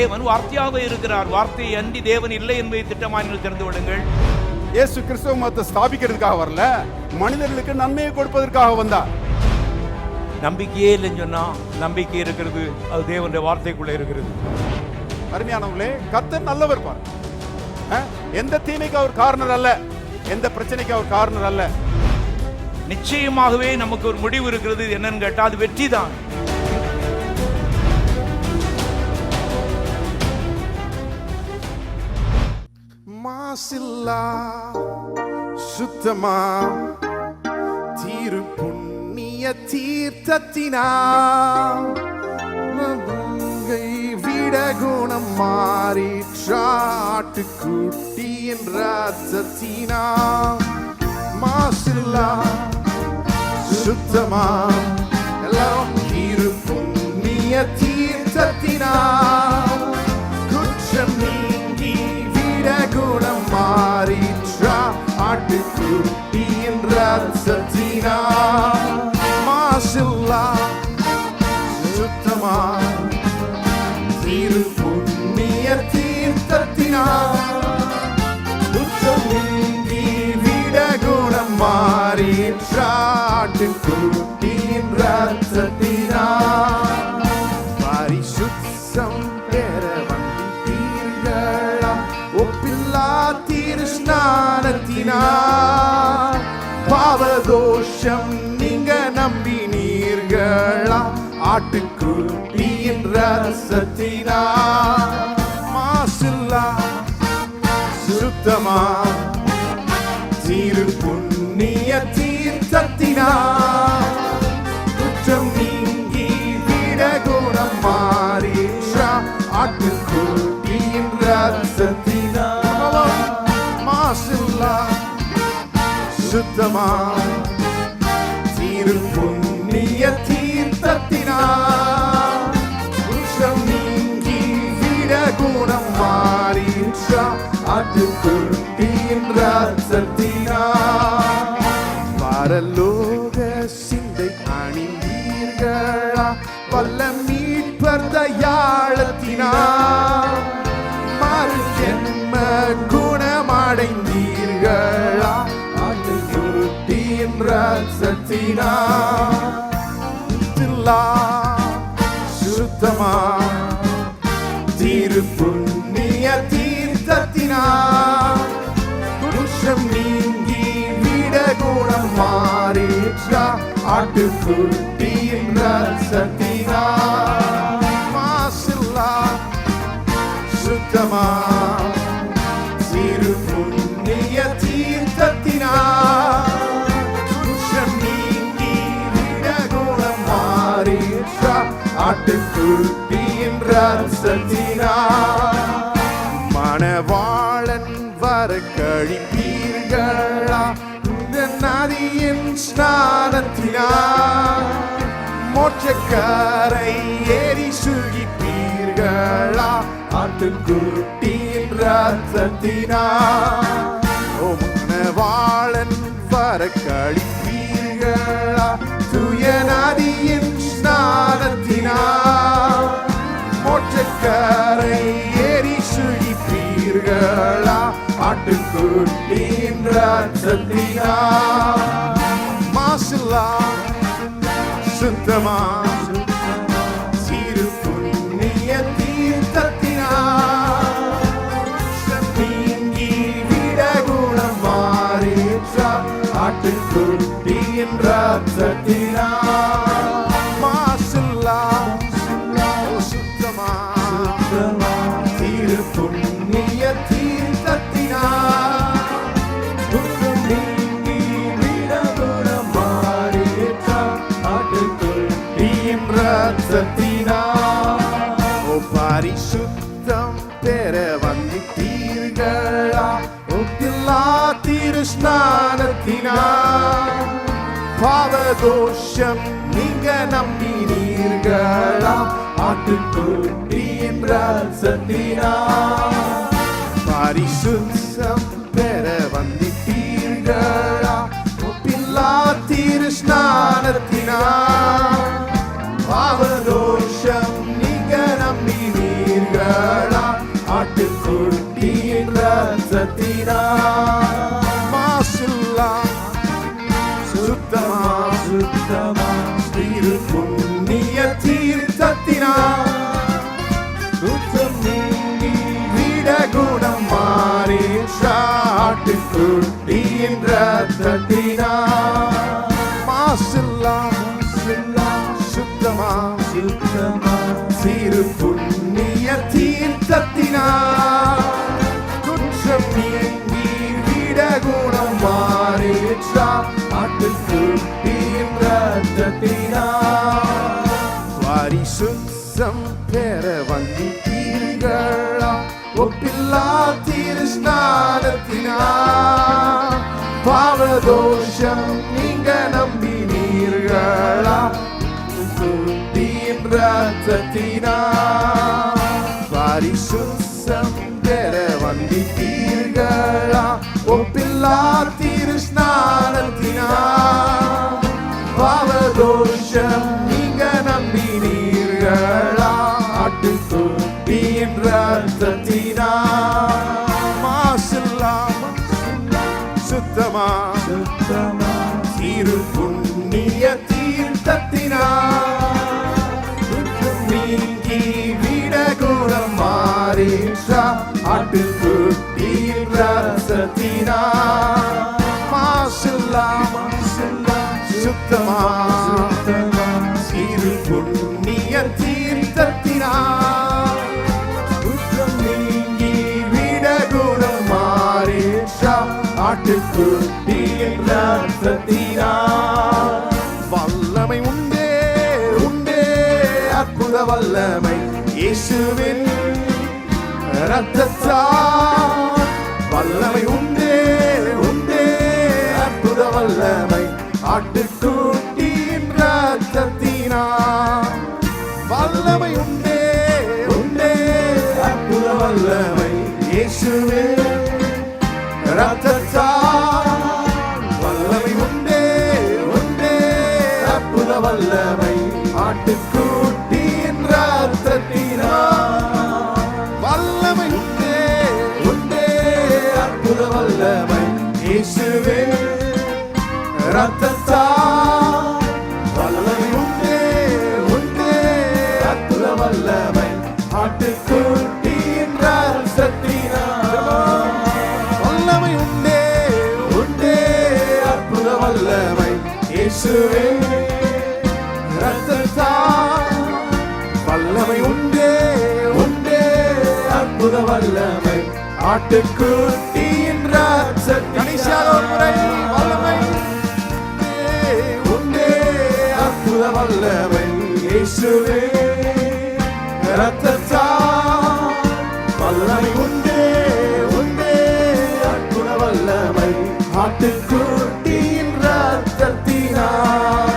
தேவன் வார்த்தையாக இருக்கிறார். வார்த்தையை அன்றி தேவன் இல்லை என்பதை திட்டமாக நீங்கள் தெரிந்து விடுங்கள். இயேசு கிறிஸ்துவ மதத்தை ஸ்தாபிக்கிறதுக்காக வரல, மனிதர்களுக்கு நன்மையை கொடுப்பதற்காக வந்தார். நம்பிக்கையே இல்லைன்னு சொன்னா நம்பிக்கை இருக்கிறது, அது தேவனுடைய வார்த்தைக்குள்ள இருக்கிறது. அருமையானவர்களே, கர்த்தர் நல்லவர் பாரு. எந்த தீமைக்கு அவர் காரணர் அல்ல, எந்த பிரச்சனைக்கு அவர் காரணர் அல்ல. நிச்சயமாகவே நமக்கு ஒரு முடிவு இருக்கிறது. என்னன்னு கேட்டா அது வெற்றி தான். மாசில்லா சுத்தமா தீரு புண்ணிய தீர்த்தத்தினா விட குணம் மாறிற்றாட்டு குட்டியின் ரத்தத்தினா மாசில்லா சுத்தமா எல்லாம் தீரு புண்ணிய தீர்த்தத்தினா குற்றம் நீங்கி விட குணம் மாறிற்றா ஆட்டுக்குட்டியின் ரத்தத்தினா மாசில்லா சுத்தமா தீரு புண்ணிய தீர்த்தத்தினா குற்றம் நீங்கி விட குணம் மாறிற்றா ஆட்டுக்குட்டியின் ரத்தத்தினா பரிசுத்தம் பெற வந்தீர்களா ஒப்பில்லா தீர்ஸ்நானத்தினா பாவதோஷம் நீங்க நம்பினீர்களா ஆட்டுக்குட்டியின் ரத்தத்தினா மாசில்லா சுத்தமா தீரு புண்ணிய தீர்த்தத்தினா குற்றம் நீங்கி விட குணம் மாறிற்றா ஆட்டுக்குட்டியின் ரத்தத்தினா மாசில்லா சுத்தமா தீரு புண்ணிய தீர்த்தத்தினா குற்றம் நீங்கி விட குணம் மாறிற்றா ஆட்டுக்குட்டியின் ரத்தத்தினா பரலோக சிந்தை அணிந்தீர்களா வல்ல மீட்பர் தயாளத்தினா மறு ஜென்ம குணமடைந்தீர்களா ஆட்டுக்குட்டியின் ரத்தத்தினா சுத்தமா தீரு புண்ணிய தீர்த்தத்தினா குற்றம் நீங்கி விட குணம் மாறிற்றா ஆட்டுக்குட்டியின் ரத்தத்தினா மாசில்லா சுத்தமா தீரு புண்ணிய தீர்த்தத்தினா குற்றம் நீங்கி விட குணம் மாறிற்றா ஆட்டுக்குட்டியின் ரத்தத்தினா மணவாளன் வர கழிப்பீர்களா இந்த நதியின் ஸ்நானத்தினா மோட்சக்கரை ஏறி சுகிப்பீர்களா ஆட்டுக்குட்டியின் ரத்தத்தினா மணவாளன் வர கழிப்பீர்களா தூய நதியின் ஸ்நானத்தினா மோட்சக்கரை ஏறி சுகிப்பீர்களா ஆட்டுக்குட்டியின் ரத்தத்தினா மாசில்லா சுத்தமா தீரு புண்ணிய தீர்த்தத்தினா நீங்கி விட குணம் மாறிற்றா ஆட்டுக்குட்டியின் ரத்தத்தினா மாசில்லா சுத்தமா தீரு புண்ணிய தீர்த்தத்தினா குற்றம் நீங்கி விட குணம் மாறிற்றா ஆட்டுக்குட்டியின் ரத்தத்தினா பரிசுத்தம் பெற வந்தீர்களா ஒப்பில்லா தீர்ஸ்நானத்தினா பாவதோஷம் நீங்க நம்பினீர்களா ஆட்டுக்குட்டியின் ரத்தத்தினா பரிசுத்தம் பெற வந்தீர்களா ஒப்பில்லா தீர்ஸ்நானத்தினா பாவதோஷம் நீங்க நம்பினீர்களா ரத்தத்தினால் மாசில்லா சுத்தமா திரு புண்ணிய தீர்த்தத்தினால் குற்றம் நீங்கி விட குணம் மாறி ஆட்டுக்குட்டியின் ரத்தத்தினால் மாசில்லா சுத்தமா சிறு புண்ணிய தீர்த்தத்தினால் குற்றம் நீங்கி விட குணம் மாறிற்றா ஆட்டுக்குட்டியின் ரத்தத்தினால் பரிசுத்தம் பெற வந்தீர்களா ஒப்பில்லா திருஸ்நானத்தினால் பாவதோஷம் நீங்க நம்பினீர்களா ரத்தத்தினால் பரிசுத்தம் பெற வந்தீர்களா ஒப்பில்லா திருஸ்நானத்தினால் பாவதோஷம் நீங்க நம்பினீர்களா ஆட்டுக்குட்டியின் ரத்தத்தினால் மாசில்லா சுத்தமா சிறு புண்ணிய தீர்த்தத்தினால் நீங்கி விட குணம் மாறிற்றா ஆட்டுக்குட்டியின் ரத்தத்தினால் மாசில்லா சுத்தமா சிறு புண்ணிய தீர்த்தத்தினால் குற்றம் நீங்கி விட குணம் மாறிற்றா ஆட்டுக்குட்டியின் ரத்தத்தினால் வல்லமை உண்டே அற்புத வல்லமை இயேசுவின் ரத்தத்தால் வல்லமை உண்டே அற்புத வல்லமை ஆட்டுக்குட்டியின் ரத்தத்தினால் வல்லமை உண்டே அற்புத வல்லமை இயேசுவின் ரத்தத்தால் வல்லமை உண்டே அற்புத வல்லமை ஆட்டுக்குட்டியின் ரத்தத்தினால் வல்லமை உண்டே அற்புத வல்லமை இயேசுவின் ரத்தத்தால் வல்லமை உண்டே அற்புத வல்லமை ஆட்டுக்குட்டியின் ரத்தத்தினால் வல்லமை உண்டே அற்புத வல்லமை இயேசுவின் ரத்தத்தால் வல்லமை உண்டே அற்புத வல்லமை ஆட்டுக்குட்டியின் ரத்தத்தினால் வல்லமை உண்டே அற்புத வல்லமை இயேசுவின் ரத்தத்தால் வல்லமை உண்டே அற்புத வல்லமை ஆட்டுக்குட்டியின் ரத்தத்தினால்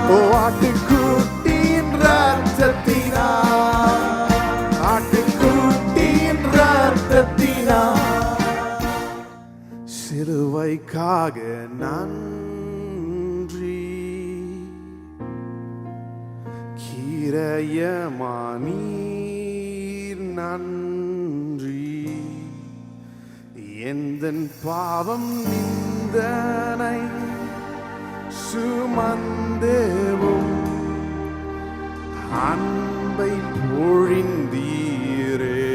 ஓ ஆட்டுக்குட்டியின் ரத்தத்தினால் ஆட்டுக்குட்டியின் ரத்தத்தினால் சிலுவைக்காக நன்றி கிரயமானீர் நன்றி எந்தன் பாவம் நிந்தனை சுமந்தேவும் அன்பை பொழிந்தீரே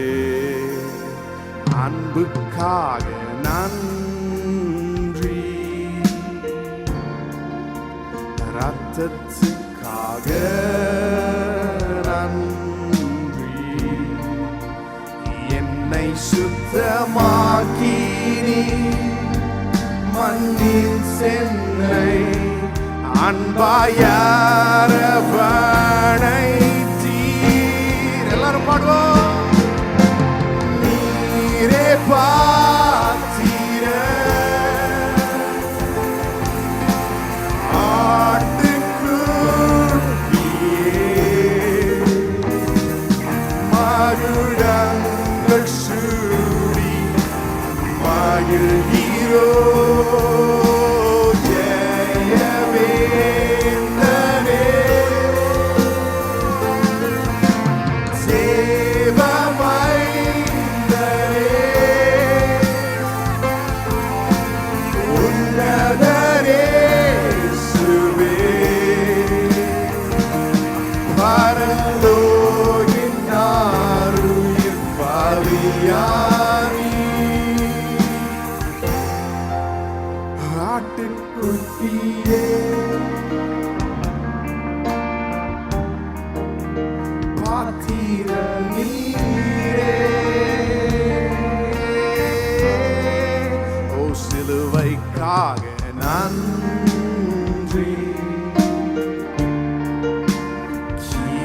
அன்புக்காக நன்றி ரத்தத்துக்காக நன்றி என்னை சுத்தமாக்கி மண்ணின் சென்னை அன்பாயரவணை தீர் எல்லாரும் பாடுவோம் நீரே பாத்தீர ஆட்டுக்குட்டியே மகுடங்கள் சூடி மகிழ்கிறோ ஜெயவேந்தனே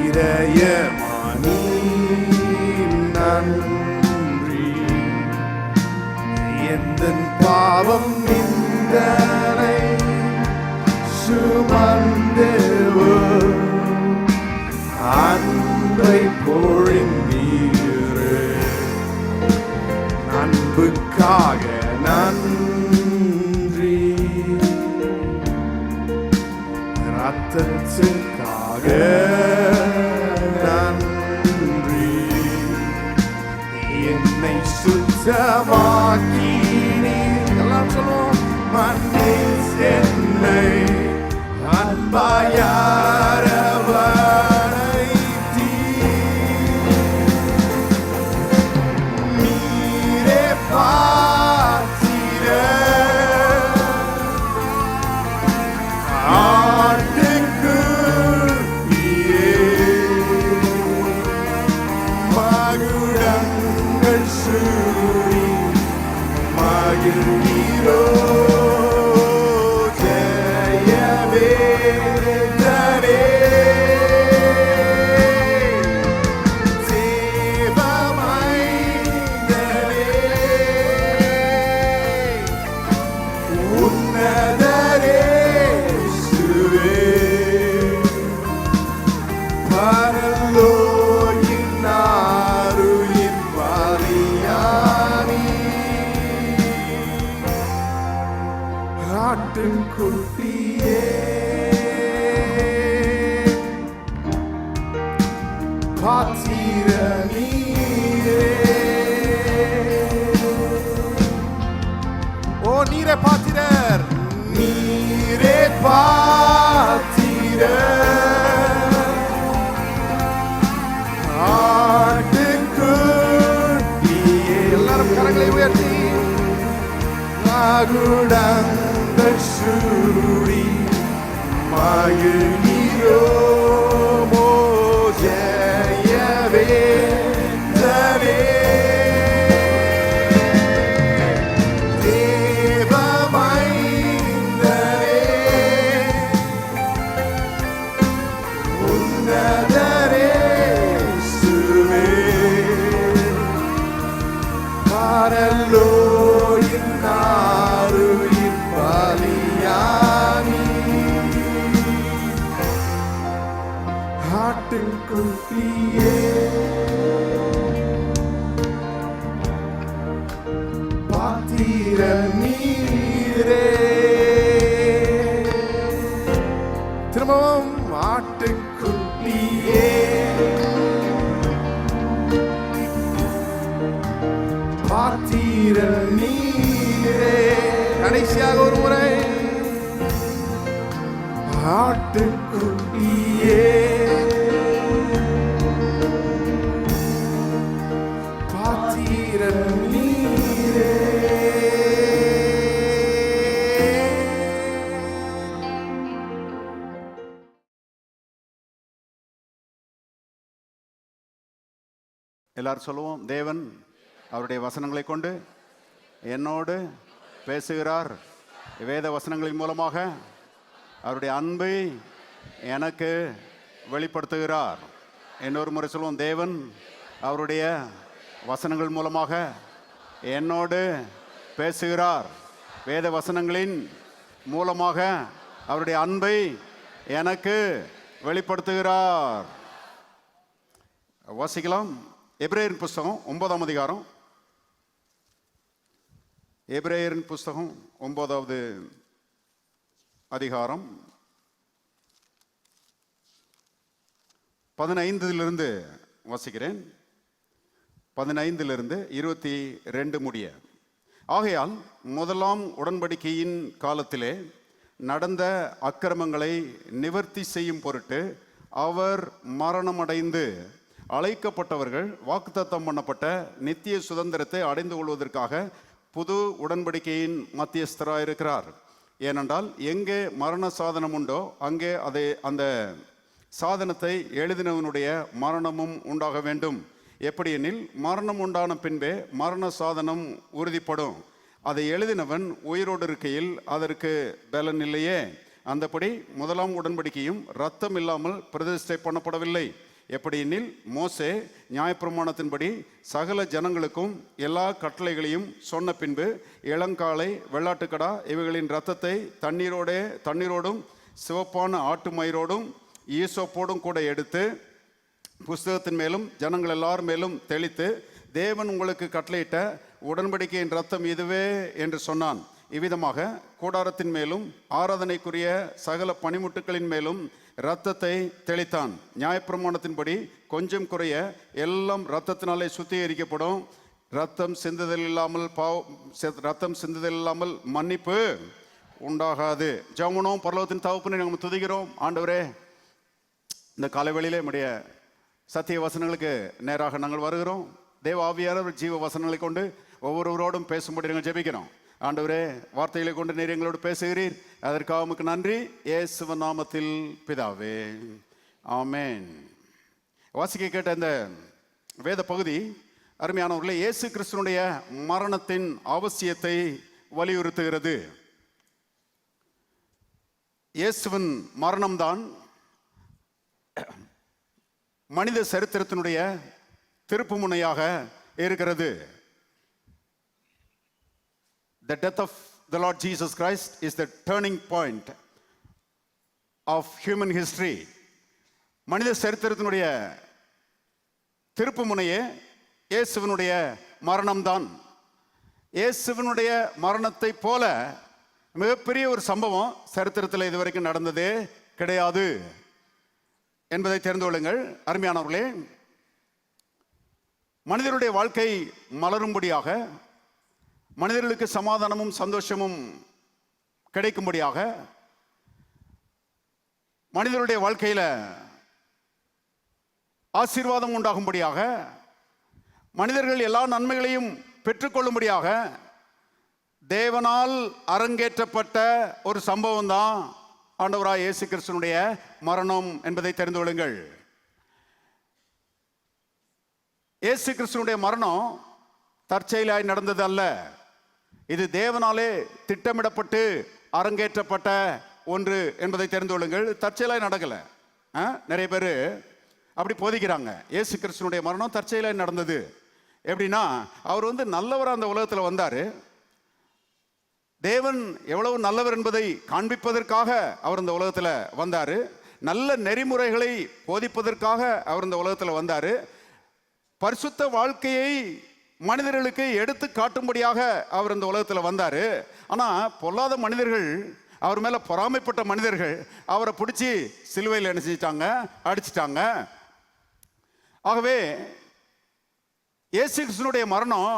இதயமானி நன்றி எந்தன் பாவம் நிந்தனை சுமந்து அன்பை பொழிந்தீரே அன்புக்காக நன்றி ரத்தத்துக்காக நன்றி என்னை சுத்தமாக்கி எல்லாம் சொல்லுவோம் மன்னிஸ் என்னை அன்பாயாரவனை நீரே பாத்திர ஆட்டுக்குட்டியே மகுடங்கள் சூடி மகிழ்ந்தீரோ குட்டியே பாத்திர நீரே ஓ நீரே பாத்திரர் நீரே பாத்திர ஆட்டுக்குட்டியே எல்லாரும் கரங்களை உயர்த்தி மகுடங்கள் சூடி மகிழ்ந்தீரோ ஜெயவேந்தனே தேவமைந்தனே உன்னதரே சுவே பரலோயின் நாருயின் பலியானி ஆட்டுக்குட்டியே பாத்திர நீரே திரும்பவும் ஆட்டுக்குட்டியே பாத்திர நீரே கடைசியாக ஒரு முறை ஆட்டுக்குட்டியே பாத்திர நீரே எல்லாரும் சொல்லுவோம், தேவன் அவருடைய வசனங்களை கொண்டு என்னோடு பேசுகிறார். வேத வசனங்களின் மூலமாக அவருடைய அன்பை எனக்கு வெளிப்படுத்துகிறார். இன்னொரு முறை சொல்லுவோம், தேவன் அவருடைய வசனங்கள் மூலமாக என்னோடு பேசுகிறார். வேத வசனங்களின் மூலமாக அவருடைய அன்பை எனக்கு வெளிப்படுத்துகிறார். வாசிக்கலாம். எபிரேயரின் புஸ்தகம் 9ஆம் அதிகாரம். எபிரேயரின் புஸ்தகம் 9வது அதிகாரம் 15 வாசிக்கிறேன். 15 22 முடிய. ஆகையால் முதலாம் உடன்படிக்கையின் காலத்திலே நடந்த அக்கிரமங்களை நிவர்த்தி செய்யும் பொருட்டு அவர் மரணமடைந்து அழைக்கப்பட்டவர்கள் வாக்குத்தத்தம் பண்ணப்பட்ட நித்திய சுதந்திரத்தை அடைந்து கொள்வதற்காக புது உடன்படிக்கையின் மத்தியஸ்தராயிருக்கிறார். ஏனென்றால் எங்கே மரண சாதனம் உண்டோ அங்கே அந்த சாதனத்தை எழுதினவனுடைய மரணமும் உண்டாக வேண்டும். எப்படியெனில் மரணம் உண்டான பின்பே மரண சாதனம் உறுதிப்படும். அதை எழுதினவன் உயிரோடு இருக்கையில் அதற்கு பலன் இல்லையே. அந்தபடி முதலாம் உடன்படிக்கையும் இரத்தம் இல்லாமல் பிரதிஷ்டை பண்ணப்படவில்லை. எப்படியெனில் மோசே நியாயப்பிரமாணத்தின்படி சகல ஜனங்களுக்கும் எல்லா கட்டளைகளையும் சொன்ன பின்பு இளங்காளை வெள்ளாட்டுக்கடா இவைகளின் இரத்தத்தை தண்ணீரோடும் சிவப்பான ஆட்டு மயிரோடும் ஈசோப்போடும் கூட எடுத்து புஸ்தகத்தின் மேலும் ஜனங்கள் எல்லார் மேலும் தெளித்து, தேவன் உங்களுக்கு கட்டளையிட்ட உடன்படிக்கையின் ரத்தம் இதுவே என்று சொன்னான். இவ்விதமாக கூடாரத்தின் மேலும் ஆராதனைக்குரிய சகல பனிமுட்டுக்களின் மேலும் இரத்தத்தை தெளித்தான். நியாயப்பிரமாணத்தின்படி கொஞ்சம் குறைய எல்லாம் இரத்தத்தினாலே சுத்திகரிக்கப்படும். ரத்தம் சிந்துதல் இல்லாமல் மன்னிப்பு உண்டாகாது. ஜெபம். பரலோகத்தின் தகப்பனை நாங்கள் துதிக்கிறோம். ஆண்டவரே, இந்த காலைவெளியிலே நம்முடைய சத்திய வசனங்களுக்கு நேராக நாங்கள் வருகிறோம். தேவ ஆவியானவர் ஜீவ வசனங்களை கொண்டு ஒவ்வொருவரோடும் பேசும்படி நாங்கள் ஜெபிக்கிறோம். ஆண்டவரே, வார்த்தைகளை கொண்டு நீர் எங்களோடு பேசுகிறீர். அதற்காக உமக்கு நன்றி. இயேசுவின் நாமத்தில் பிதாவே, ஆமென். வாசிக்க கேட்ட இந்த வேத பகுதி அருமையானவர்களே, இயேசு கிறிஸ்துனுடைய மரணத்தின் அவசியத்தை வலியுறுத்துகிறது. இயேசுவின் மரணம்தான் மனித சரித்திரத்தினுடைய திருப்பு முனையாக இருக்கிறது. The death of the Lord Jesus Christ is the turning point of human history. மனித சரித்திரத்தினுடைய திருப்பு முனையே இயேசுவினுடைய மரணம்தான். இயேசுவினுடைய மரணத்தை போல மிகப்பெரிய ஒரு சம்பவம் சரித்திரத்தில் இதுவரைக்கும் நடந்ததே கிடையாது என்பதை தெரிந்து கொள்ளுங்கள். அருமையானவர்களே, மனிதருடைய வாழ்க்கை மலரும்படியாக, மனிதர்களுக்கு சமாதானமும் சந்தோஷமும் கிடைக்கும்படியாக, மனிதருடைய வாழ்க்கையில் ஆசீர்வாதம் உண்டாகும்படியாக, மனிதர்கள் எல்லா நன்மைகளையும் பெற்றுக்கொள்ளும்படியாக தேவனால் அரங்கேற்றப்பட்ட ஒரு சம்பவம் தான் ஆண்டவராய் இயேசு கிறிஸ்துவினுடைய மரணம் என்பதை தெரிந்து கொள்ளுங்கள். இயேசு கிறிஸ்துவினுடைய மரணம் தற்செயலாய் நடந்தது அல்ல. இது தேவனாலே திட்டமிடப்பட்டு அரங்கேற்றப்பட்ட ஒன்று என்பதை தெரிந்து கொள்ளுங்கள். தற்செயலாய் நடக்கல. நிறைய பேர் அப்படி போதிக்கிறாங்க. இயேசு கிறிஸ்துவினுடைய மரணம் தற்செயலாய் நடந்தது. எப்படின்னா, அவர் நல்லவராக அந்த உலகத்தில் வந்தார். தேவன் எவ்வளவு நல்லவர் என்பதை காண்பிப்பதற்காக அவர் இந்த உலகத்தில் வந்தார். நல்ல நெறிமுறைகளை போதிப்பதற்காக அவர் இந்த உலகத்தில் வந்தார். பரிசுத்த வாழ்க்கையை மனிதர்களுக்கு எடுத்து காட்டும்படியாக அவர் இந்த உலகத்தில் வந்தார். ஆனால் பொல்லாத மனிதர்கள், அவர் மேலே பொறாமைப்பட்ட மனிதர்கள் அவரை பிடிச்சி சிலுவையில் என்ன செஞ்சிட்டாங்க? அடிச்சிட்டாங்க. ஆகவே இயேசு கிறிஸ்துவினுடைய மரணம்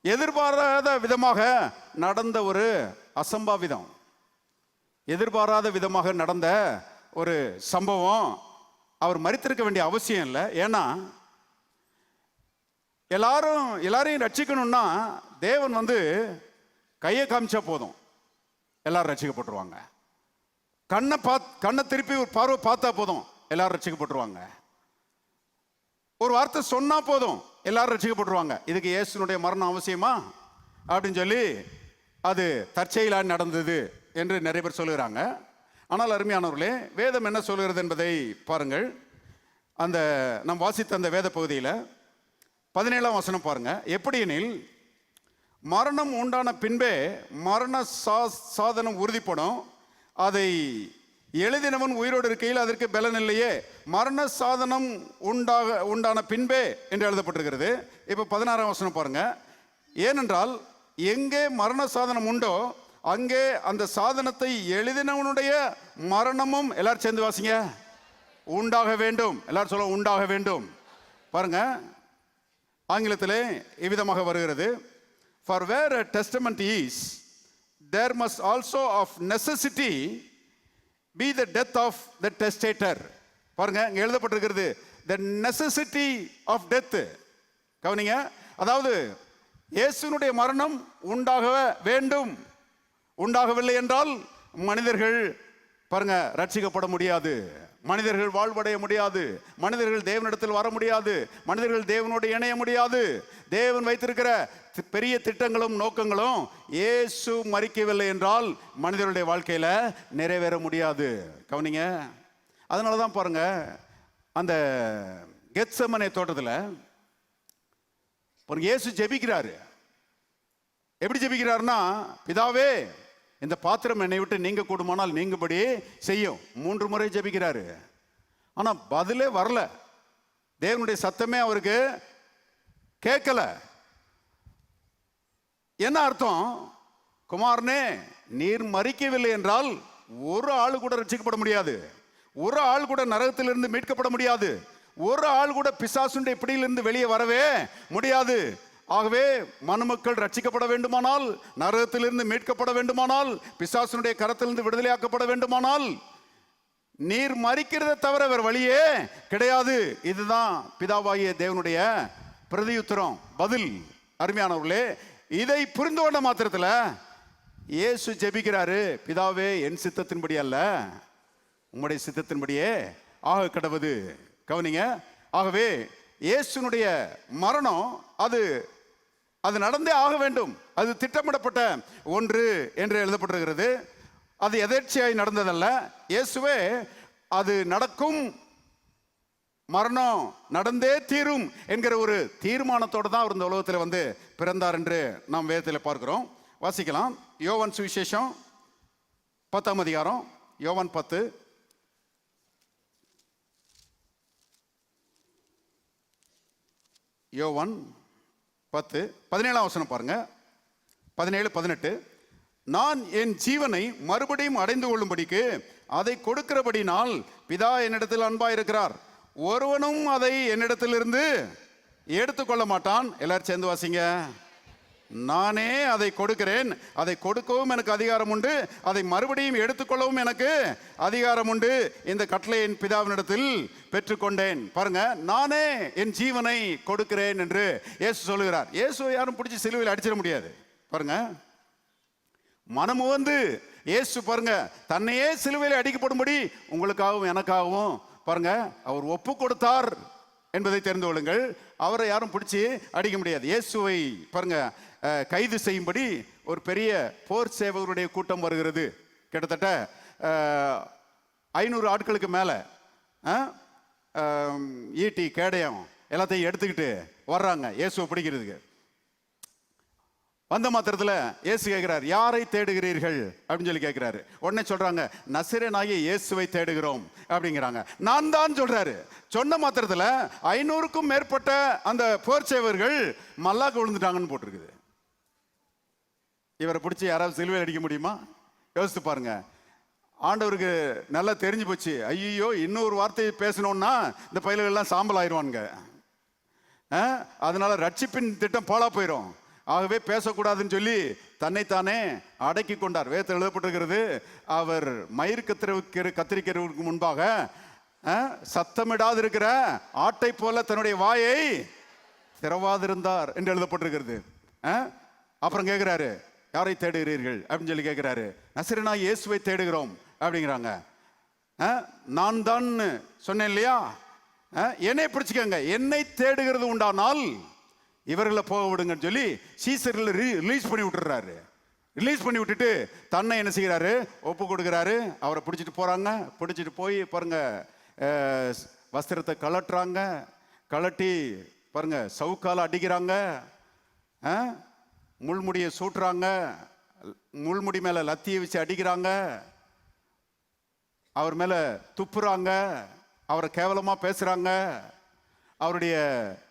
எதிர்பாராத விதமாக நடந்த ஒரு அசம்பாவிதம், எதிர்பாராத விதமாக நடந்த ஒரு சம்பவம். அவர் மரித்திருக்க வேண்டிய அவசியம் இல்லை. ஏன்னா எல்லாரையும் ரட்சிக்கணும்னா தேவன் கையை காமிச்சா போதும், எல்லாரும் ரட்சிக்கப்பட்டுருவாங்க. கண்ணை திருப்பி ஒரு பார்வை பார்த்தா போதும், எல்லாரும் ரட்சிக்கப்பட்டுருவாங்க. ஒரு வார்த்தை சொன்னா போதும், எல்லாரும் ரட்சிக்கப்பட்டுருவாங்க. இதுக்கு இயேசுனுடைய மரணம் அவசியமா அப்படின்னு சொல்லி அது தற்செயலாக நடந்தது என்று நிறைய பேர் சொல்லுகிறாங்க. ஆனால் அருமையானவர்களே, வேதம் என்ன சொல்கிறது என்பதை பாருங்கள். அந்த நாம் வாசித்த அந்த வேத பகுதியில் 17ஆம் வசனம் பாருங்க. எப்படியெனில், மரணம் உண்டான பின்பே மரண சாதனம் உறுதிப்படும், அதை எழுதினவன் உயிரோடு இருக்கையில் அதற்கு பலன் இல்லையே. மரண சாதனம் உண்டான பின்பே என்று எழுதப்பட்டிருக்கிறது. இப்போ 16ஆம் வசனம் பாருங்க. ஏனென்றால் எங்கே மரண சாதனம் உண்டோ அங்கே அந்த சாதனத்தை எழுதினவனுடைய மரணமும், எல்லாரும் சேர்ந்து வாசிங்க, உண்டாக வேண்டும். எல்லாரும் சொல்ல, உண்டாக வேண்டும். பாருங்க, ஆங்கிலத்திலே இவ்விதமாக வருகிறது. For where a testament is, there must also of necessity be the death of the testator. பாருங்க, இங்க எழுதப்பட்டிருக்கிறது the necessity of death. கவனிங்க, அதாவது இயேசுனுடைய மரணம் உண்டாக வேண்டும். உண்டாகவில்லை என்றால் மனிதர்கள் பாருங்க ரட்சிக்கப்பட முடியாது, மனிதர்கள் வாழ்வடைய முடியாது, மனிதர்கள் தேவனிடத்தில் வர முடியாது, மனிதர்கள் தேவனோடு இணைய முடியாது. தேவன் வைத்திருக்கிற பெரிய திட்டங்களும் நோக்கங்களும் இயேசு மரிக்கவில்லை என்றால் மனிதர்களுடைய வாழ்க்கையில நிறைவேற முடியாது. கவனிங்க, அதனால தான் பாருங்க, அந்த கெத்செமனே தோட்டத்தில் ஒரு இயேசு ஜெபிக்கிறாரு. எப்படி ஜெபிக்கிறாருன்னா, பிதாவே இந்த பாத்திரம் என்னை விட்டு நீங்க கூடுமானால் நீங்கபடி செய்யும். 3 முறை ஜெபிக்கிறாரு. ஆனா பதிலே வரல. தேவனுடைய சத்தமே அவருக்கு கேட்கல. என்ன அர்த்தம்? குமாரனே, நீர் மரிக்கவில்லை என்றால் ஒரு ஆள் கூட ரட்சிக்கப்பட முடியாது, ஒரு ஆள் கூட நரகத்திலிருந்து மீட்கப்பட முடியாது, ஒரு ஆள் கூட பிசாசுடைய பிடியிலிருந்து வெளியே வரவே முடியாது. ஆகவே மனுமக்கள் ரட்சிக்கப்பட வேண்டுமானால், நரகத்திலிருந்து மீட்கப்பட வேண்டுமானால், பிசாசுடைய கரத்திலிருந்து விடுதலையாக்கப்பட வேண்டுமானால் நீர் மரிக்கிறதை தவிர வேற வழியே கிடையாது. இதுதான் பிதாவாகிய தேவனுடைய பிரதியுத்தரம், பதில். அருமையானவர்களே, இதை புரிந்து கொண்ட மாத்திரத்தில் இயேசு ஜெபிக்கிறாரு, பிதாவே என் சித்தத்தின்படி அல்ல உம்முடைய சித்தத்தின்படியே ஆக கடவுது. கவனிங்க. ஆகவே இயேசுனுடைய மரணம் அது நடந்தே ஆக வேண்டும். அது திட்டமிடப்பட்ட ஒன்று என்று எழுதப்பட்டிருக்கிறது. அது எதேர்ச்சியாய் நடந்ததல்ல. இயேசுவே அது நடக்கும், மரணம் நடந்தே தீரும் என்கிற ஒரு தீர்மானத்தோடு தான் அவர் இந்த உலகத்தில் வந்து பிறந்தார் என்று நாம் வேதத்தில் பார்க்கிறோம். வாசிக்கலாம். யோவான் சுவிசேஷம் 10ஆம் அதிகாரம், யோவான் 10. யோவான் 10 17ஆம் வசனம் பாருங்க. 17, 18. நான் என் ஜீவனை மறுபடியும் அடைந்து கொள்ளும்படிக்கு அதை கொடுக்கிறபடினால் பிதா என்னிடத்தில் அன்பாயிருக்கிறார். ஒருவனும் அதை என்னிடத்திலிருந்து எடுத்துக்கொள்ள மாட்டான். எல்லாரும் சேர்ந்து வாசிங்க. நானே அதை கொடுக்கிறேன், அதை கொடுக்கவும் எனக்கு அதிகாரம் உண்டு, அதை மறுபடியும் எடுத்துக்கொள்ளவும் எனக்கு அதிகாரம் உண்டு. இந்த கட்டளை என் பிதாவினிடத்தில் பெற்றுக்கொண்டேன். பாருங்க, நானே என் ஜீவனை கொடுக்கிறேன் என்று இயேசு சொல்லுகிறார். இயேசு யாரும் பிடிச்சி சிலுவையில் அடிச்சிட முடியாது. பாருங்க, மனமு வந்து இயேசு பாருங்க தன்னையே சிலுவையில் அடிக்கப்படும்படி உங்களுக்காகவும் எனக்காகவும் பாருங்க அவர் ஒப்பு கொடுத்தார் என்பதை தெரிந்து கொள்ளுங்கள். அவரை யாரும் பிடிச்சி அடிக்க முடியாது. இயேசுவை பாருங்க கைது செய்யும்படி ஒரு பெரிய போர் சேவகருடைய கூட்டம் வருகிறது. கிட்டத்தட்ட 500 ஆட்களுக்கு மேல ஈட்டி கேடயம் எல்லாத்தையும் எடுத்துக்கிட்டு வர்றாங்க இயேசுவை பிடிக்கிறதுக்கு. வந்த மாத்திரத்தில் இயேசு கேட்கிறார், யாரை தேடுகிறீர்கள் அப்படின்னு சொல்லி கேட்கிறாரு. உடனே சொல்றாங்க, நசரேயனாகிய இயேசுவை தேடுகிறோம் அப்படிங்கிறாங்க. நான் தான் சொல்றாரு. சொன்ன மாத்திரத்தில் 500க்கும் மேற்பட்ட அந்த போர் சேவர்கள் மல்லாக்கு விழுந்துட்டாங்கன்னு போட்டிருக்குது. இவரை பிடிச்சி யாராவது சிலுவையில் அடிக்க முடியுமா? யோசித்து பாருங்க. ஆண்டவருக்கு நல்லா தெரிஞ்சு போச்சு, ஐயோ இன்னொரு வார்த்தையை பேசணும்னா இந்த பயில்கள்லாம் சாம்பல் ஆயிடுவானுங்க, அதனால ரட்சிப்பின் திட்டம் பாழா போயிடும். ஆகவே பேசக்கூடாதுன்னு சொல்லி தன்னைத்தானே அடக்கி கொண்டார். வேதத்தில் எழுதப்பட்டிருக்கிறது, அவர் மயிர் கத்திரிக்கிறவருக்கு முன்பாக சத்தமிடாது இருக்கிற ஆட்டை போல தன்னுடைய வாயை திறவாதிருந்தார் என்று எழுதப்பட்டிருக்கிறது. அப்புறம் கேட்கிறாரு, யாரை தேடுகிறீர்கள் அப்படின்னு சொல்லி கேட்கிறாரு. நசரேயனாகிய இயேசுவை தேடுகிறோம் அப்படிங்கிறாங்க. நான் தான் சொன்னேன் இல்லையா, என்னை பிடிச்சிக்கங்க, என்னை தேடுகிறது உண்டானால் இவர்களை போக விடுங்கன்னு சொல்லி சீசர்களை ரிலீஸ் பண்ணி விட்டுறாரு. ரிலீஸ் பண்ணி விட்டுட்டு தன்னை என்ன செய்கிறாரு, ஒப்பு கொடுக்குறாரு. அவரை பிடிச்சிட்டு போறாங்க. பிடிச்சிட்டு போய் பாருங்க வஸ்திரத்தை கலட்டுறாங்க. கலட்டி பாருங்க சவுக்கால அடிக்கிறாங்க, முள்முடியை சூட்டுறாங்க, முள்முடி மேல லத்தியை வச்சு அடிக்கிறாங்க, அவர் மேல துப்புறாங்க, அவரை கேவலமா பேசுறாங்க, அவருடைய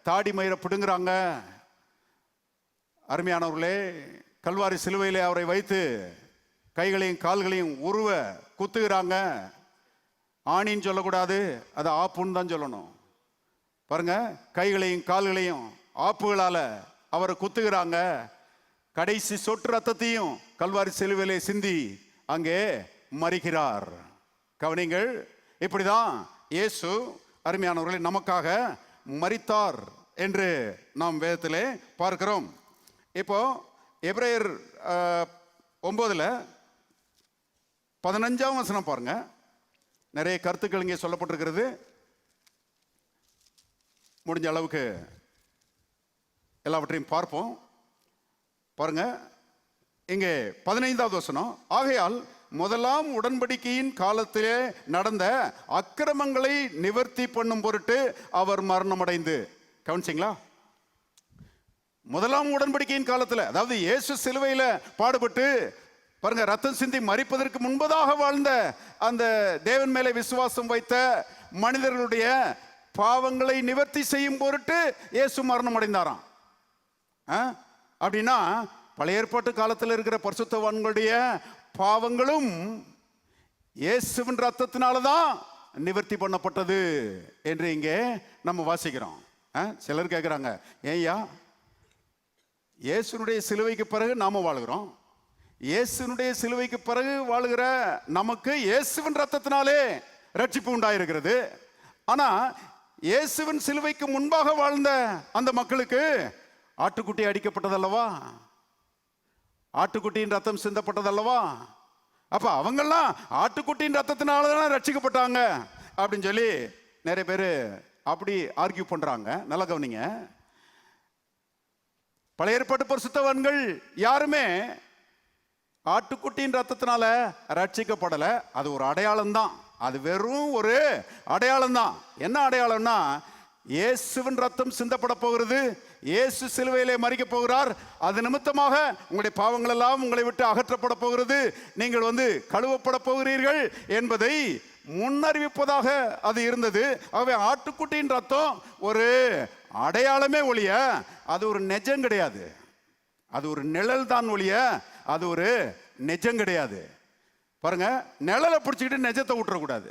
தாடி மயிரை பிடுங்குறாங்க. அருமையானவர்களே, கல்வாரி சிலுவையிலே அவரை வைத்து கைகளையும் கால்களையும் உருவ குத்துகிறாங்க. ஆணின்னு சொல்லக்கூடாது, அது ஆப்புன்னு தான் சொல்லணும். பாருங்க, கைகளையும் கால்களையும் ஆப்புகளால அவரை குத்துகிறாங்க. கடைசி சொட்டு ரத்தத்தையும் கல்வாரி சிலுவையிலே சிந்தி அங்கே மரிக்கிறார். கவனிங்கள், இப்படிதான் இயேசு அருமையானவர்களை நமக்காக மரித்தார் என்று நாம் வேதத்திலே பார்க்கிறோம். இப்போ எபிரேயர் 9:15 வசனம் பாருங்க. நிறைய கருத்துக்கள் இங்கே சொல்லப்பட்டிருக்கிறது. முடிஞ்ச அளவுக்கு எல்லாவற்றையும் பார்ப்போம். பாருங்க, இங்கே 15வது வசனம், ஆகையால் முதலாம் உடன்படிக்கையின் காலத்திலே நடந்த அக்கிரமங்களை நிவர்த்தி பண்ணும் பொருட்டு அவர் மரணமடைந்து. கவனிச்சிங்களா? முதலாம் உடன்படிக்கையின் காலத்தில், அதாவது இயேசு சிலுவையில பாடுபட்டு பாருங்க, ரத்தம் சிந்தி மரிப்பதற்கு முன்பதாக வாழ்ந்த அந்த தேவன் மேலே விசுவாசம் வைத்த மனிதர்களுடைய பாவங்களை நிவர்த்தி செய்யும் பொருட்டு இயேசு மரணம் அடைந்தாராம். அப்படின்னா பழைய ஏற்பாட்டு காலத்தில் இருக்கிற பரிசுத்தவான்களுடைய பாவங்களும் இயேசுவின் ரத்தத்தினாலதான் நிவர்த்தி பண்ணப்பட்டது என்று இங்கே நம்ம வாசிக்கிறோம். சிலர் கேட்குறாங்க, ஏய்யா இயேசுனுடைய சிலுவைக்கு பிறகு நாம வாழுகிறோம், இயேசுனுடைய சிலுவைக்கு பிறகு வாழுகிற நமக்கு இயேசுவின் ரத்தத்தினாலே ரட்சிப்பு உண்டாயிருக்கிறது. ஆனா இயேசுவின் சிலுவைக்கு முன்பாக வாழ்ந்த அந்த மக்களுக்கு ஆட்டுக்குட்டி அடிக்கப்பட்டதல்லவா, ஆட்டுக்குட்டியின் ரத்தம் சிந்தப்பட்டதல்லவா, அப்ப அவங்கெல்லாம் ஆட்டுக்குட்டியின் ரத்தத்தினால தானே ரட்சிக்கப்பட்டாங்க அப்படின்னு சொல்லி நிறைய பேர் அப்படி ஆர்கியூ பண்றாங்க. நல்லா கவனிங்க, பழைய ஏற்பாட்டு பரிசுத்தவான்கள் யாருமே ஆட்டுக்குட்டியின் ரத்தத்தினால ரட்சிக்கப்படல. அது ஒரு அடையாளம் தான், அது வெறும் ஒரு அடையாளம் தான். என்ன அடையாளம்னா, இயேசுவின் ரத்தம் சிந்தப்பட போகிறது, இயேசு சிலுவையிலே மரிக்க போகிறார், அது நிமித்தமாக உங்களுடைய பாவங்கள் எல்லாம் உங்களை விட்டு அகற்றப்பட போகிறது, நீங்கள் கழுவப்பட போகிறீர்கள் என்பதை முன்னறிவிப்பதாக அது இருந்தது. ஆகவே ஆட்டுக்குட்டியின் ரத்தம் ஒரு அடையாளமே ஒழிய அது ஒரு நெஜம் கிடையாது, அது ஒரு நிழல் தான் ஒழிய அது ஒரு நெஜம் கிடையாது. பாருங்க, நிழலை பிடிச்சிக்கிட்டு நெஜத்தை விட்டுறக்கூடாது,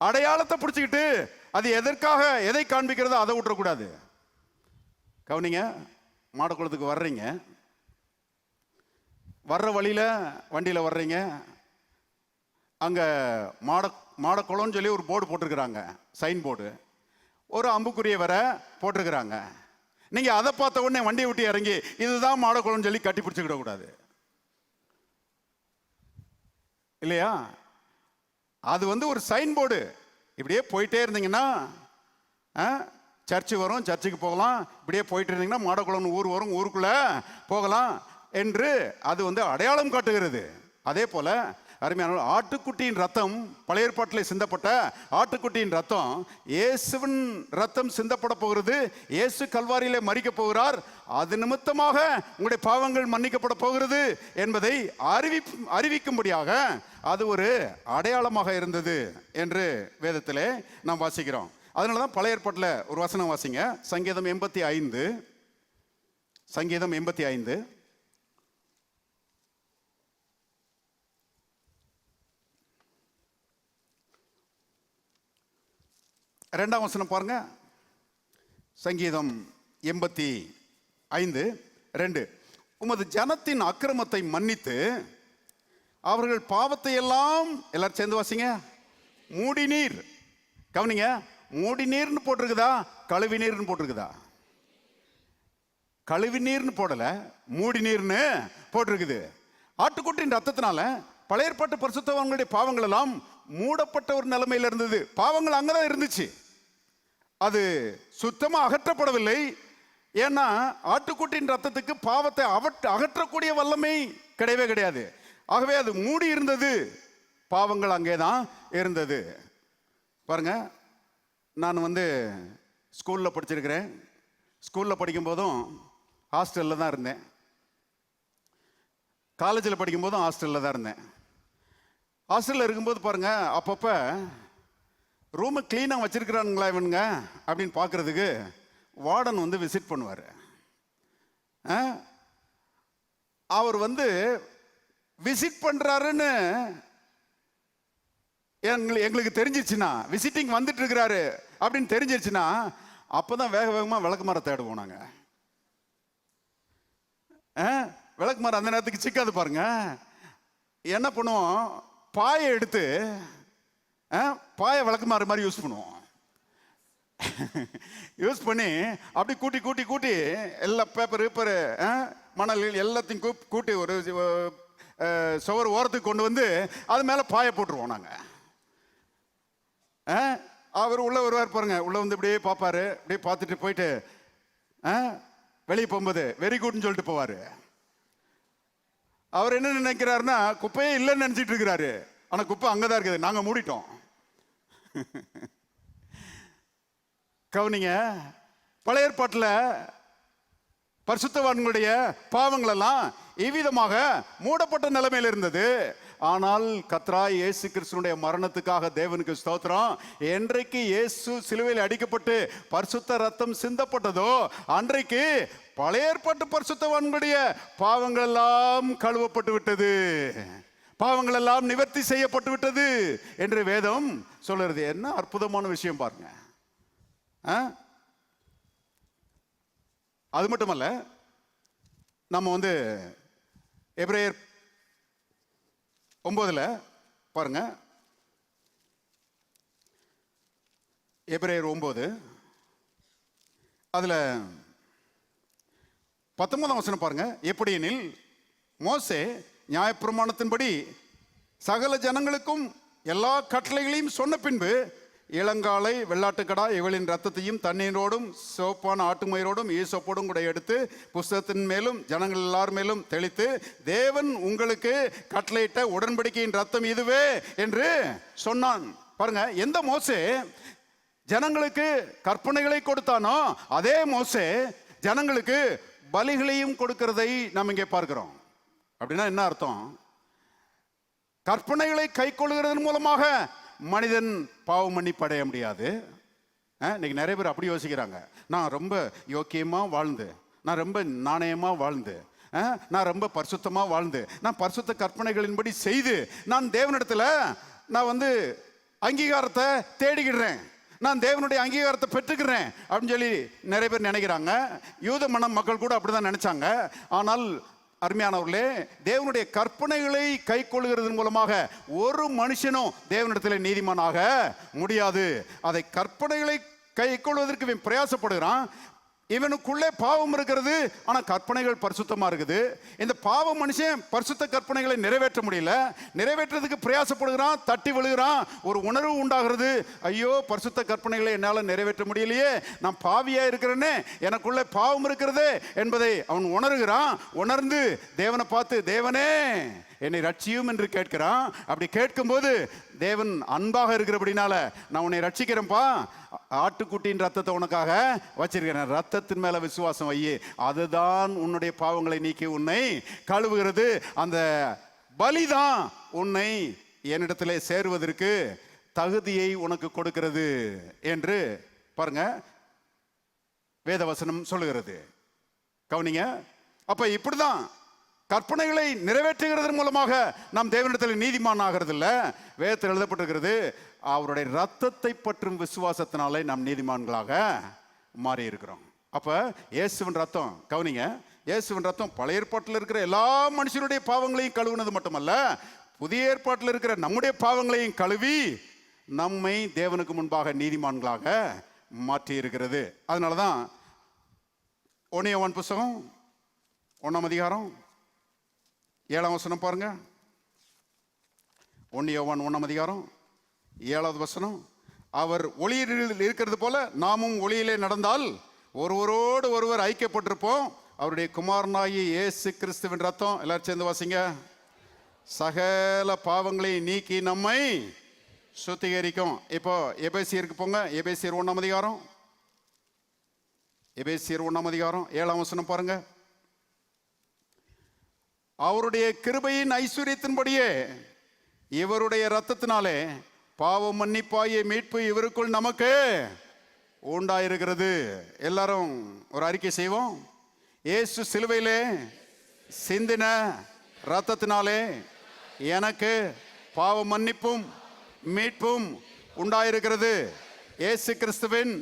அடையாளத்தை பிடிச்சிக்கிட்டு அது எதற்காக எதை காண்பிக்கிறதோ அதை விட்டுறக்கூடாது. கவனிங்க, மாடக்குளத்துக்கு வர்றீங்க, வர்ற வழியில வண்டியில வர்றீங்க, அங்க மாடக்குளம்னு சொல்லி ஒரு போர்டு போட்டிருக்கிறாங்க, சைன் போர்டு, ஒரு அம்புக்குரிய வர போட்டிருக்கிறாங்க. நீங்க அதை பார்த்த உடனே வண்டியை விட்டு இறங்கி இதுதான் மாடக்குளம்னு சொல்லி கட்டி பிடிச்சுக்கிட கூடாது, இல்லையா? அது ஒரு சைன் போர்டு. இப்படியே போயிட்டே இருந்தீங்கன்னா சர்ச்சு வரும், சர்ச்சுக்கு போகலாம், இப்படியே போயிட்டு இருந்தீங்கன்னா மாடக்குளம்னு ஊர் வரும், ஊருக்குள்ள போகலாம் என்று அது அடையாளம் காட்டுகிறது. அதே போல அருமையான ஆட்டுக்குட்டியின் ரத்தம், பழைய ஏற்பாட்டில் சிந்தப்பட்ட ஆட்டுக்குட்டியின் ரத்தம், இயேசுவின் ரத்தம் சிந்தப்பட போகிறது, இயேசு கல்வாரியிலே மரிக்க போகிறார், அது நிமித்தமாக உங்களுடைய பாவங்கள் மன்னிக்கப்பட போகிறது என்பதை அறிவிக்கும்படியாக அது ஒரு அடையாளமாக இருந்தது என்று வேதத்திலே நாம் வாசிக்கிறோம். அதனால தான் பழைய ஏற்பாட்டில் ஒரு வசனம் வாசிங்க, சங்கீதம் 85, சங்கீதம் 85 2ஆம் வசனம் பாருங்க. சங்கீதம் 85:2, உமது ஜனத்தின் அக்கிரமத்தை மன்னித்து அவர்கள் பாவத்தை எல்லாம், எல்லாரும் சேர்ந்து வாசிங்க, மூடி நீர். கவனிங்க, மூடி நீர்னு போட்டிருக்குதா, கழுவி நீர்னு போட்டிருக்குதா? கழுவி நீர்னு போடல, மூடி நீர்னு போட்டிருக்குது. ஆட்டுக்குட்டியின் ரத்தத்தினால பழைய ஏற்பாட்டு பரிசுத்தவான்களுடைய பாவங்கள் எல்லாம் மூடப்பட்ட ஒரு நிலைமையில் இருந்தது. பாவங்கள் அங்கதான் இருந்துச்சு, அது சுத்தமா அகற்றப்படவில்லை. ஏன்னா ஆட்டுக்குட்டியின் ரத்தத்துக்கு பாவத்தை அகற்றக்கூடிய வல்லமை கிடையவே கிடையாது. ஆகவே அது மூடி இருந்தது, பாவங்கள் அங்கேதான் இருந்தது. பாருங்க, நான் ஸ்கூல்ல படிச்சிருக்கிறேன். ஸ்கூல்ல படிக்கும் போதும் ஹாஸ்டல்ல தான் இருந்தேன், காலேஜில் படிக்கும் போதும் ஹாஸ்டல்ல தான் இருந்தேன். ஹாஸ்டல்ல இருக்கும்போது பாருங்க, அப்பப்ப ரூமை கிளீனாக வச்சிருக்கிறானுங்களா இவனுங்க அப்படின்னு பார்க்கறதுக்கு வார்டன் விசிட் பண்ணுவார். அவர் விசிட் பண்றாருன்னு எங்களுக்கு தெரிஞ்சிருச்சுன்னா, விசிட்டிங் வந்துட்டு இருக்கிறாரு அப்படின்னு தெரிஞ்சிருச்சுன்னா, அப்பதான் வேக வேகமாக விளக்கு மரம் தேடுவோம் நாங்க. விளக்கு மரம் அந்த நேரத்துக்கு சிக்காது பாருங்க. என்ன பண்ணுவோம், பாயை எடுத்து பாயை விளக்கு மாதிரி யூஸ் பண்ணுவோம். யூஸ் பண்ணி அப்படி கூட்டி கூட்டி கூட்டி எல்லா பேப்பர் மணல் எல்லாத்தையும் கூட்டி ஒரு சுவர் ஓரத்துக்கு கொண்டு அது மேலே பாயை போட்டுருவோம் நாங்கள். அவர் உள்ள வருவார் பாருங்க, உள்ள இப்படியே பார்ப்பாரு, இப்படியே பார்த்துட்டு போயிட்டு வெளியே போகும்போது வெரி குட்னு சொல்லிட்டு போவார். அவர் என்ன நினைக்கிறாருன்னா குப்பையே இல்லைன்னு நினைச்சிட்டு இருக்கிறாரு. ஆனா குப்பை அங்கதான் இருக்குது, நாங்க மூடிட்டோம். கவனிங்க, பழைய ஏற்பாட்டுல பரிசுத்தவான்களுடைய பாவங்கள் எல்லாம் இவ்விதமாக மூடப்பட்ட நிலைமையில் இருந்தது. ஆனால் கர்த்தராகிய இயேசு கிறிஸ்துவினுடைய மரணத்துக்காக தேவனுக்கு ஸ்தோத்திரம். என்றைக்கு இயேசு சிலுவையில் அடிக்கப்பட்டு பரிசுத்த ரத்தம் சிந்தப்பட்டதோ அன்றைக்கு பழைய ஏற்பாட்டு பரிசுத்தவான்களுடைய பாவங்கள் எல்லாம் கழுவப்பட்டு விட்டது, பாவங்கள் எல்லாம் நிவர்த்தி செய்யப்பட்டு விட்டது என்று வேதம் சொல்லுறது. என்ன அற்புதமான விஷயம் பாருங்க. அது மட்டுமல்ல, நம்ம எபிரேயர் 9 பாருங்க. எபிரேயர் 9 அதுல 19 வசனம் பாருங்க. எப்படியெனில் மோசே நியாயப்பிரமாணத்தின்படி சகல ஜனங்களுக்கும் எல்லா கட்டளைகளையும் சொன்ன பின்பு இளங்காலை வெள்ளாட்டுக்கடா இவளின் ரத்தத்தையும் தண்ணீரோடும் சிவப்பான ஆட்டுமயிரோடும் ஈசோப்போடும் கூட எடுத்து புஸ்தகத்தின் மேலும் ஜனங்கள் எல்லார் மேலும் தெளித்து, தேவன் உங்களுக்கு கட்டளையிட்ட உடன்படிக்கையின் ரத்தம் இதுவே என்று சொன்னான். பாருங்க, எந்த மோசே ஜனங்களுக்கு கற்பனைகளை கொடுத்தானோ அதே மோசே ஜனங்களுக்கு பலிகளையும் கொடுக்கிறதை நாம் இங்கே பார்க்கிறோம். அப்படின்னா என்ன அர்த்தம்? கற்பனைகளை கை கொள்கிறதன் மூலமாக மனிதன் பாவ மன்னிப்பு அடைய முடியாது. இன்னைக்கு நிறைய பேர் அப்படி யோசிக்கிறாங்க. நான் ரொம்ப யோக்கியமா வாழ்ந்து, நான் ரொம்ப நாணயமா வாழ்ந்து, நான் ரொம்ப பரிசுத்தமா வாழ்ந்து, நான் பரிசுத்த கற்பனைகளின்படி செய்து நான் தேவனிடத்துல நான் அங்கீகாரத்தை தேடிக்கிடுறேன், நான் தேவனுடைய அங்கீகாரத்தை பெற்றுக்கிறேன் அப்படின்னு சொல்லி நிறைய பேர் நினைக்கிறாங்க. யூத மனம் மக்கள் கூட அப்படிதான் நினைச்சாங்க. ஆனால் அருமையானவர்களே, தேவனுடைய கற்பனைகளை கை கொள்கிறதன் மூலமாக ஒரு மனுஷனும் தேவனிடத்தில் நீதிமானாக முடியாது. அதை கற்பனைகளை கை கொள்வதற்கு இவன் பிரயாசப்படுகிறான். இவனுக்குள்ளே பாவம் இருக்கிறது, ஆனா கற்பனைகள் பரிசுத்தமா இருக்குது. இந்த பாவ மனுஷன் பரிசுத்த கற்பனைகளை நிறைவேற்ற முடியல, நிறைவேற்றதுக்கு பிரயாசப்படுகிறான், தட்டி விழுகிறான். ஒரு உணர்வு உண்டாகிறது, ஐயோ பரிசுத்த கற்பனைகளை என்னால் நிறைவேற்ற முடியலையே, நான் பாவியா இருக்கிறேனே, எனக்குள்ளே பாவம் இருக்கிறதே என்பதை அவன் உணர்கிறான். உணர்ந்து தேவனை பார்த்து, தேவனே என்னை ரட்சியும் என்று கேட்கிறான். அப்படி கேட்கும்போது தேவன் அன்பாக இருக்கிறபடினால நான் உன்னை ரட்சிக்கிறேன்ப்பா, ஆட்டுக்குட்டியின் ரத்தத்தை உனக்காக வச்சிருக்கிறேன், ரத்தத்தின் மேல விசுவாசம் வையே, அதுதான் உன்னுடைய பாவங்களை நீக்கி உன்னை கழுவுகிறது, அந்த பலிதான் உன்னை என்னிடத்திலே சேருவதற்கு தகுதியை உனக்கு கொடுக்கிறது என்று பாருங்க வேதவசனம் சொல்லுகிறது. கவனிங்க, அப்ப இப்படிதான் கற்பனைகளை நிறைவேற்றுகிறதன் மூலமாக நாம் தேவனிடத்தில் நீதிமான் ஆகிறது இல்ல. வேதத்தில் எழுதப்பட்டிருக்கிறது, அவருடைய ரத்தத்தை பற்றும் விசுவாசத்தினாலே நாம் நீதிமான்களாக மாறி இருக்கிறோம். அப்ப இயேசுவின் ரத்தம், கவனிங்க, இயேசுவின் ரத்தம் பழைய ஏற்பாட்டில் இருக்கிற எல்லா மனுஷருடைய பாவங்களையும் கழுவுனது மட்டுமல்ல, புதிய ஏற்பாட்டில் இருக்கிற நம்முடைய பாவங்களையும் கழுவி நம்மை தேவனுக்கு முன்பாக நீதிமான்களாக மாற்றி இருக்கிறது. அதனாலதான் 1 யோவான் புத்தகம் 1ஆம் அதிகாரம் 7ஆம் வசனம் பாருங்க. 1 யோவான் 1ஆம் அதிகாரம் 7வது வசனம், அவர் ஒளியில் இருக்கிறது போல நாமும் ஒளியிலே நடந்தால் ஒருவரோடு ஒருவர் ஐக்கியப்பட்டிருப்போம், அவருடைய குமாரனாகிய இயேசு கிறிஸ்துவின் ரத்தம், எல்லாரும் சேர்ந்து வாசிங்க, சகல பாவங்களை நீக்கி நம்மை சுத்திகரிக்கும். இப்போ எபேசியருக்கு போங்க. எபேசியர் 1ஆம் அதிகாரம், எபேசியர் 1ஆம் அதிகாரம் 7ஆம் வசனம் பாருங்க. அவருடைய கிருபையின் ஐஸ்வர்யத்தின்படியே இவருடைய ரத்தத்தினாலே பாவ மன்னிப்பாகிய மீட்பு இவருக்குள் நமக்கு உண்டாயிருக்கிறது. எல்லாரும் ஒரு அறிக்கை செய்வோம். இயேசு சிலுவையிலே சிந்தின ரத்தத்தினாலே எனக்கு பாவ மன்னிப்பும் மீட்பும் உண்டாயிருக்கிறது. இயேசு கிறிஸ்துவின்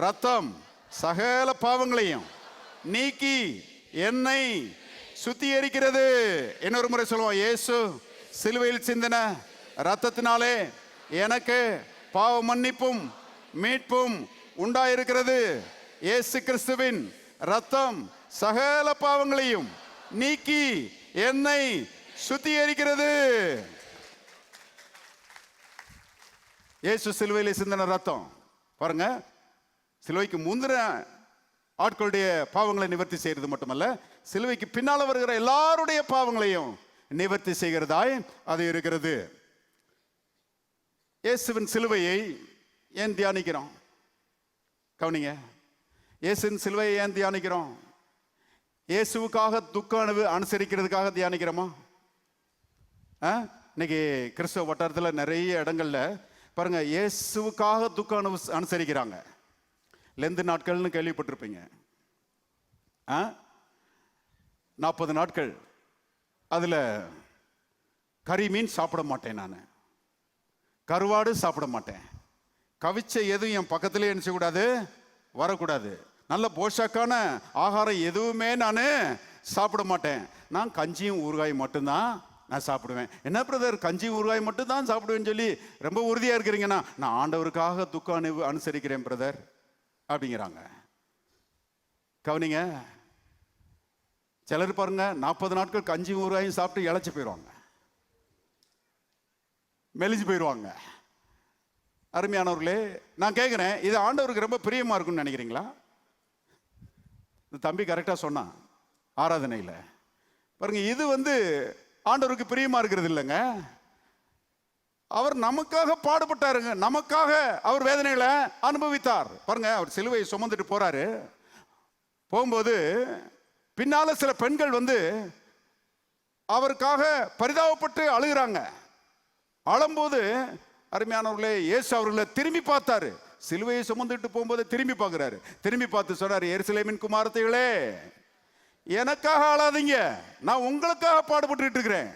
ரத்தம் சகல பாவங்களையும் நீக்கி என்னை சுத்திகரிக்கிறது. இன்னொரு முறை சொல்லுவோம், இயேசு சிலுவையில் சிந்தின ரத்தத்தினாலே எனக்கு பாவ மன்னிப்பும் மீட்பும் உண்டாயிருக்கிறது. இயேசு கிறிஸ்துவின் ரத்தம் சகல பாவங்களையும் நீக்கி என்னை சுத்திகரிக்கிறது. இயேசு சிலுவையில் சிந்தின ரத்தம் பாருங்க, சிலுவைக்கு முந்தின ஆட்களுடைய பாவங்களை நிவர்த்தி செய்யறது மட்டுமல்ல, சிலுவைக்கு பின்னால வருகிற எல்லாருடைய பாவங்களையும் நிவர்த்தி செய்கிறதாய் அது இருக்கிறது. இயேசுவின் சிலுவையை ஏன் தியானிக்கிறோம்? கவனிங்க, இயேசுவின் சிலுவையை ஏன் தியானிக்கிறோம்? இயேசுவுக்காக துக்கம் அனுசரிக்கிறதுக்காக தியானிக்கிறோமா? இன்னைக்கு கிறிஸ்தவ வட்டாரத்தில் நிறைய இடங்கள்ல பாருங்க, இயேசுவுக்காக துக்கம் அனுசரிக்கிறாங்க. லெந்து நாட்கள்னு கேள்விப்பட்டிருப்பீங்க. 40 நாட்கள் அதில் கறி மீன் சாப்பிட மாட்டேன், நான் கருவாடு சாப்பிட மாட்டேன், கவிச்ச எதுவும் என் பக்கத்திலே என்ன செய்யக்கூடாது, வரக்கூடாது, நல்ல போஷாக்கான ஆகாரம் எதுவுமே நான் சாப்பிட மாட்டேன், நான் கஞ்சியும் ஊறுகாய் மட்டும்தான் நான் சாப்பிடுவேன். என்ன பிரதர், கஞ்சி ஊறுகாய் மட்டும்தான் சாப்பிடுவேன்னு சொல்லி ரொம்ப உறுதியாக இருக்கிறீங்கன்னா, நான் ஆண்டவருக்காக துக்கம் அனுசரிக்கிறேன் பிரதர் அப்படிங்கிறாங்க. கவனிங்க, சிலர் பாருங்க 40 நாட்கள் கஞ்சி ஊறுகாயும் சாப்பிட்டு இழைச்சி போயிடுவாங்க, மெலிஞ்சு போயிடுவாங்க. அருமையானவர்களே, நான் கேட்குறேன், இது ஆண்டவருக்கு ரொம்ப பிரியமா இருக்குன்னு நினைக்கிறீங்களா? தம்பி கரெக்டாக சொன்னான் ஆராதனையில். பாருங்க, இது ஆண்டவருக்கு பிரியமா இருக்கிறது இல்லைங்க. அவர் நமக்காக பாடுபட்டாருங்க, நமக்காக அவர் வேதனைகளை அனுபவித்தார். பாருங்க, அவர் சிலுவையை சுமந்துட்டு போறாரு. போகும்போது பின்னால சில பெண்கள் அவருக்காக பரிதாபப்பட்டு அழுகிறாங்க. அழும்போது அருமையானவர்களே, இயேசு அவர்களை திரும்பி பார்த்தாரு. சிலுவையை சுமந்துட்டு போகும்போது திரும்பி பார்க்கிறாரு. திரும்பி பார்த்து சொன்னார், எருசலேமின் குமாரத்திகளே, எனக்காக அழாதீங்க, நான் உங்களுக்காக பாடுபட்டு இருக்கிறேன்,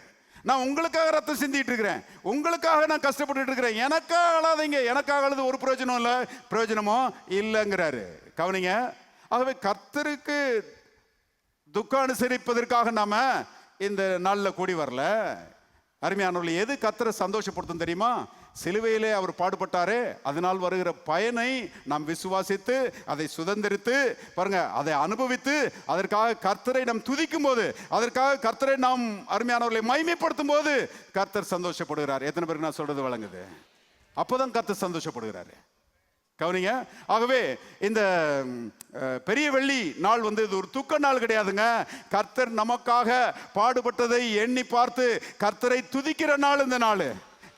நான் உங்களுக்காக ரத்தம் சிந்திட்டு இருக்கிறேன், உங்களுக்காக நான் கஷ்டப்பட்டு இருக்கிறேன், எனக்காக அழாதீங்க. எனக்காக அழுது ஒரு பிரயோஜனம் இல்லை, பிரயோஜனமோ இல்லைங்கிறாரு. கவனிங்க, ஆகவே கர்த்தருக்கு துக்கம் அனுசரிப்பதற்காக நாம இந்த நாளில் கூடி வரல. அருமையானவர்கள், எது கர்த்தரை சந்தோஷப்படுத்தும் தெரியுமா? சிலுவையிலே அவர் பாடுபட்டாரே, அதனால் வருகிற பயனை நாம் விசுவாசித்து அதை சுதந்திரித்து பாருங்க, அதை அனுபவித்து அதற்காக கர்த்தரை நாம் துதிக்கும் போது, அதற்காக கர்த்தரை நாம் அருமையானவர்களை மகிமைப்படுத்தும் போது கர்த்தர் சந்தோஷப்படுகிறார். எத்தனை பேருக்கு நான் சொல்றது வழங்குது? அப்போதான் கர்த்தர் சந்தோஷப்படுகிறாரு. கவனிங்க, ஆகவே இந்த பெரிய வெள்ளி நாள் இது ஒரு துக்க நாள் கிடையாதுங்க. கர்த்தர் நமக்காக பாடுபட்டதை எண்ணி பார்த்து கர்த்தரை துதிக்கிற நாள் இந்த நாள்,